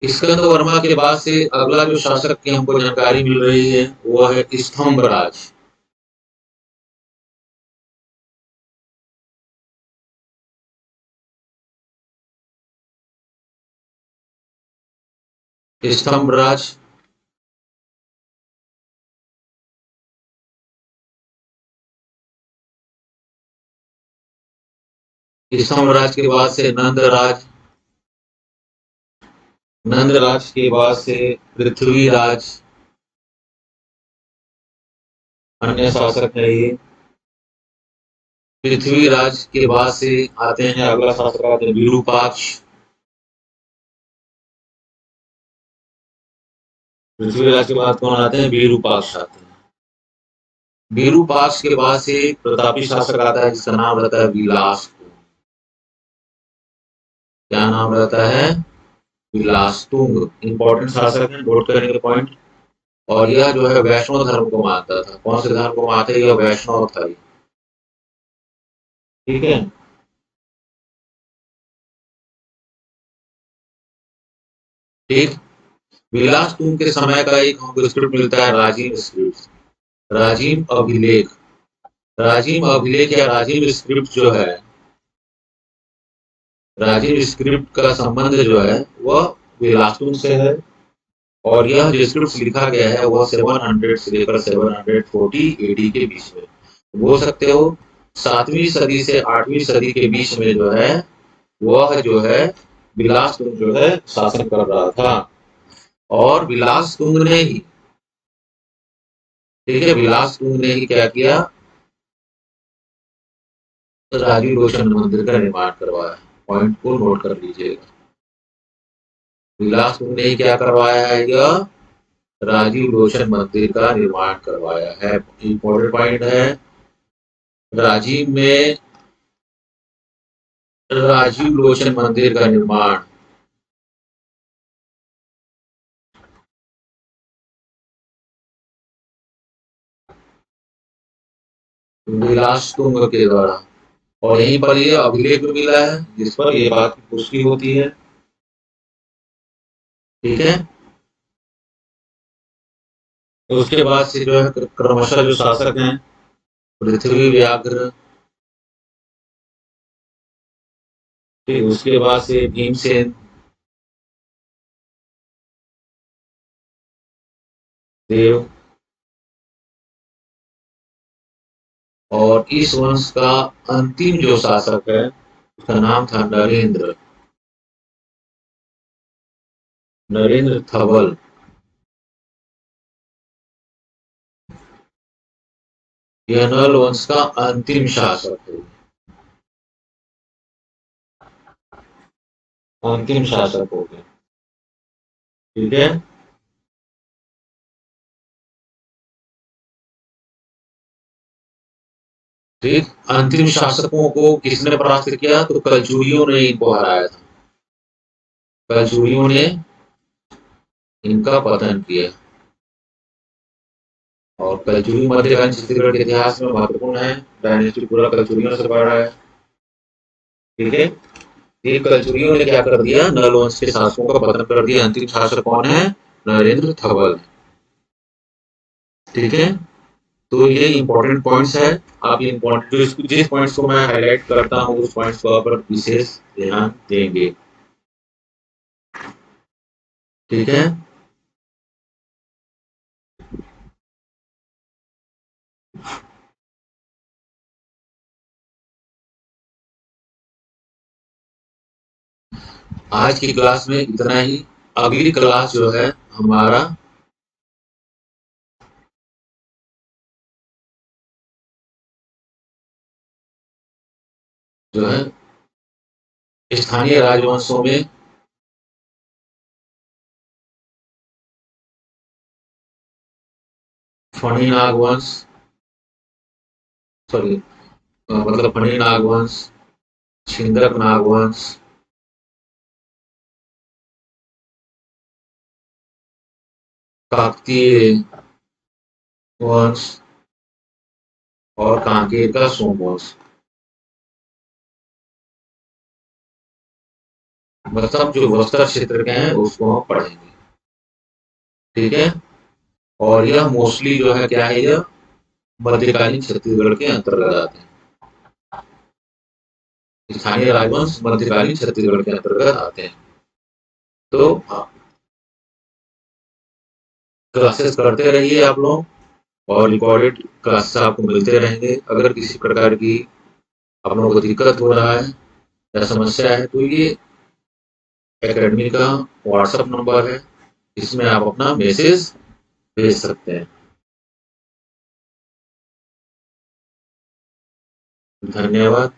[SPEAKER 1] स्कंद वर्मा के बाद से अगला जो शासक की हमको जानकारी मिल रही है वो है स्तंभराज। स्तंभराज। स्तंभराज के बाद से नंदराज। नंदराज के बाद से पृथ्वीराज। अन्य शासक है ये। पृथ्वीराज के बाद से आते हैं अगला शासक आते हैं विरूपाक्ष। पृथ्वीराज के बाद कौन आते हैं? विरूपाक्ष आते हैं। विरूपाक्ष के बाद से एक प्रतापी शासक आता है जिसका नाम रहता है विलासतुंग। क्या नाम रहता है? विलासतुंग। इंपॉर्टेंट शासक है, नोट करेंगे पॉइंट। और यह जो है वैष्णव धर्म को मानता था। कौन से धर्म को मानता है? यह वैष्णव था। ठीक है। ठीक। विलासतुंग के समय का एक हमको स्क्रिप्ट मिलता है, राजीव स्क्रिप्ट, राजीव अभिलेख। राजीव अभिलेख या राजीव स्क्रिप्ट जो है, राजीव स्क्रिप्ट का संबंध जो है वह विलासतुंग से है। और यह जो स्क्रिप्ट लिखा गया है वह 700 से लेकर 740 एडी के बीच में, बोल सकते हो 7वीं सदी से 8वीं सदी के बीच में जो है वह जो है विलासतुंग जो है शासन कर रहा था। और विलासतुंग ने ही, ठीक है, विलासतुंग ने ही क्या किया? राजीव लोचन मंदिर का निर्माण करवाया। पॉइंट को नोट कर लीजिएगा। विलासतुंग ने ही क्या करवाया है? यह राजीव लोचन मंदिर का निर्माण करवाया है। इंपॉर्टेंट पॉइंट है। राजीव में राजीव लोचन मंदिर का निर्माण विलासतुंग के द्वारा, और यहीं पर ये अभिलेख भी मिला है जिस पर ये बात की पुष्टि होती है। ठीक है। तो उसके बाद से जो है क्रमशः जो शासक हैं, पृथ्वी व्याघ्र, फिर उसके बाद से भीमसेन देव, और इस वंश का अंतिम जो शासक है उसका नाम था नरेंद्र, नरेंद्र थवल। यह नल वंश का अंतिम शासक है। अंतिम शासक हो गए। ठीक है। ठीक। अंतिम शासकों को किसने परास्त किया? तो कलचुरियों ने इनको हराया था। कलचुरियों ने इनका पतन किया। और कलचुरी मध्यकालीन छत्तीसगढ़ के इतिहास में महत्वपूर्ण है। डायनेस्टी पूरा कलचुरियों से बढ़ा है। ठीक है। ये कलचुरियों ने क्या कर दिया? नल वंश के शासकों का पतन कर दिया। अंतिम शासक कौन है? नरेंद्र थवल। ठीक है। तो ये इंपॉर्टेंट पॉइंट्स है। आप इंपॉर्टेंट जिस पॉइंट्स को मैं हाईलाइट करता हूँ उस पॉइंट्स को आप विशेष ध्यान देंगे। ठीक है। आज की क्लास में इतना ही। अगली क्लास जो है हमारा जो है स्थानीय राजवंशों में फणी नागवंश, सॉरी, मतलब फणी नागवंश, छिंदक नागवंश, काकतीय वंश और कांकेर का सोमवंश, मतलब जो बस्तर क्षेत्र के हैं उसको हम पढ़ेंगे। ठीक है। और यह मोस्टली जो है क्या है, यह मध्यकालीन छत्तीसगढ़ के अंतर्गत आते हैं। स्थानीय राजवंश मध्यकालीन छत्तीसगढ़ के अंतर्गत आते हैं। तो क्लासेस करते रहिए आप लोग, और रिकॉर्डेड क्लासेस आपको मिलते रहेंगे। अगर किसी प्रकार की आप लोगों को दिक्कत हो रहा है या समस्या है तो ये एकेडमी का व्हाट्सएप नंबर है, इसमें आप अपना मैसेज भेज सकते हैं। धन्यवाद।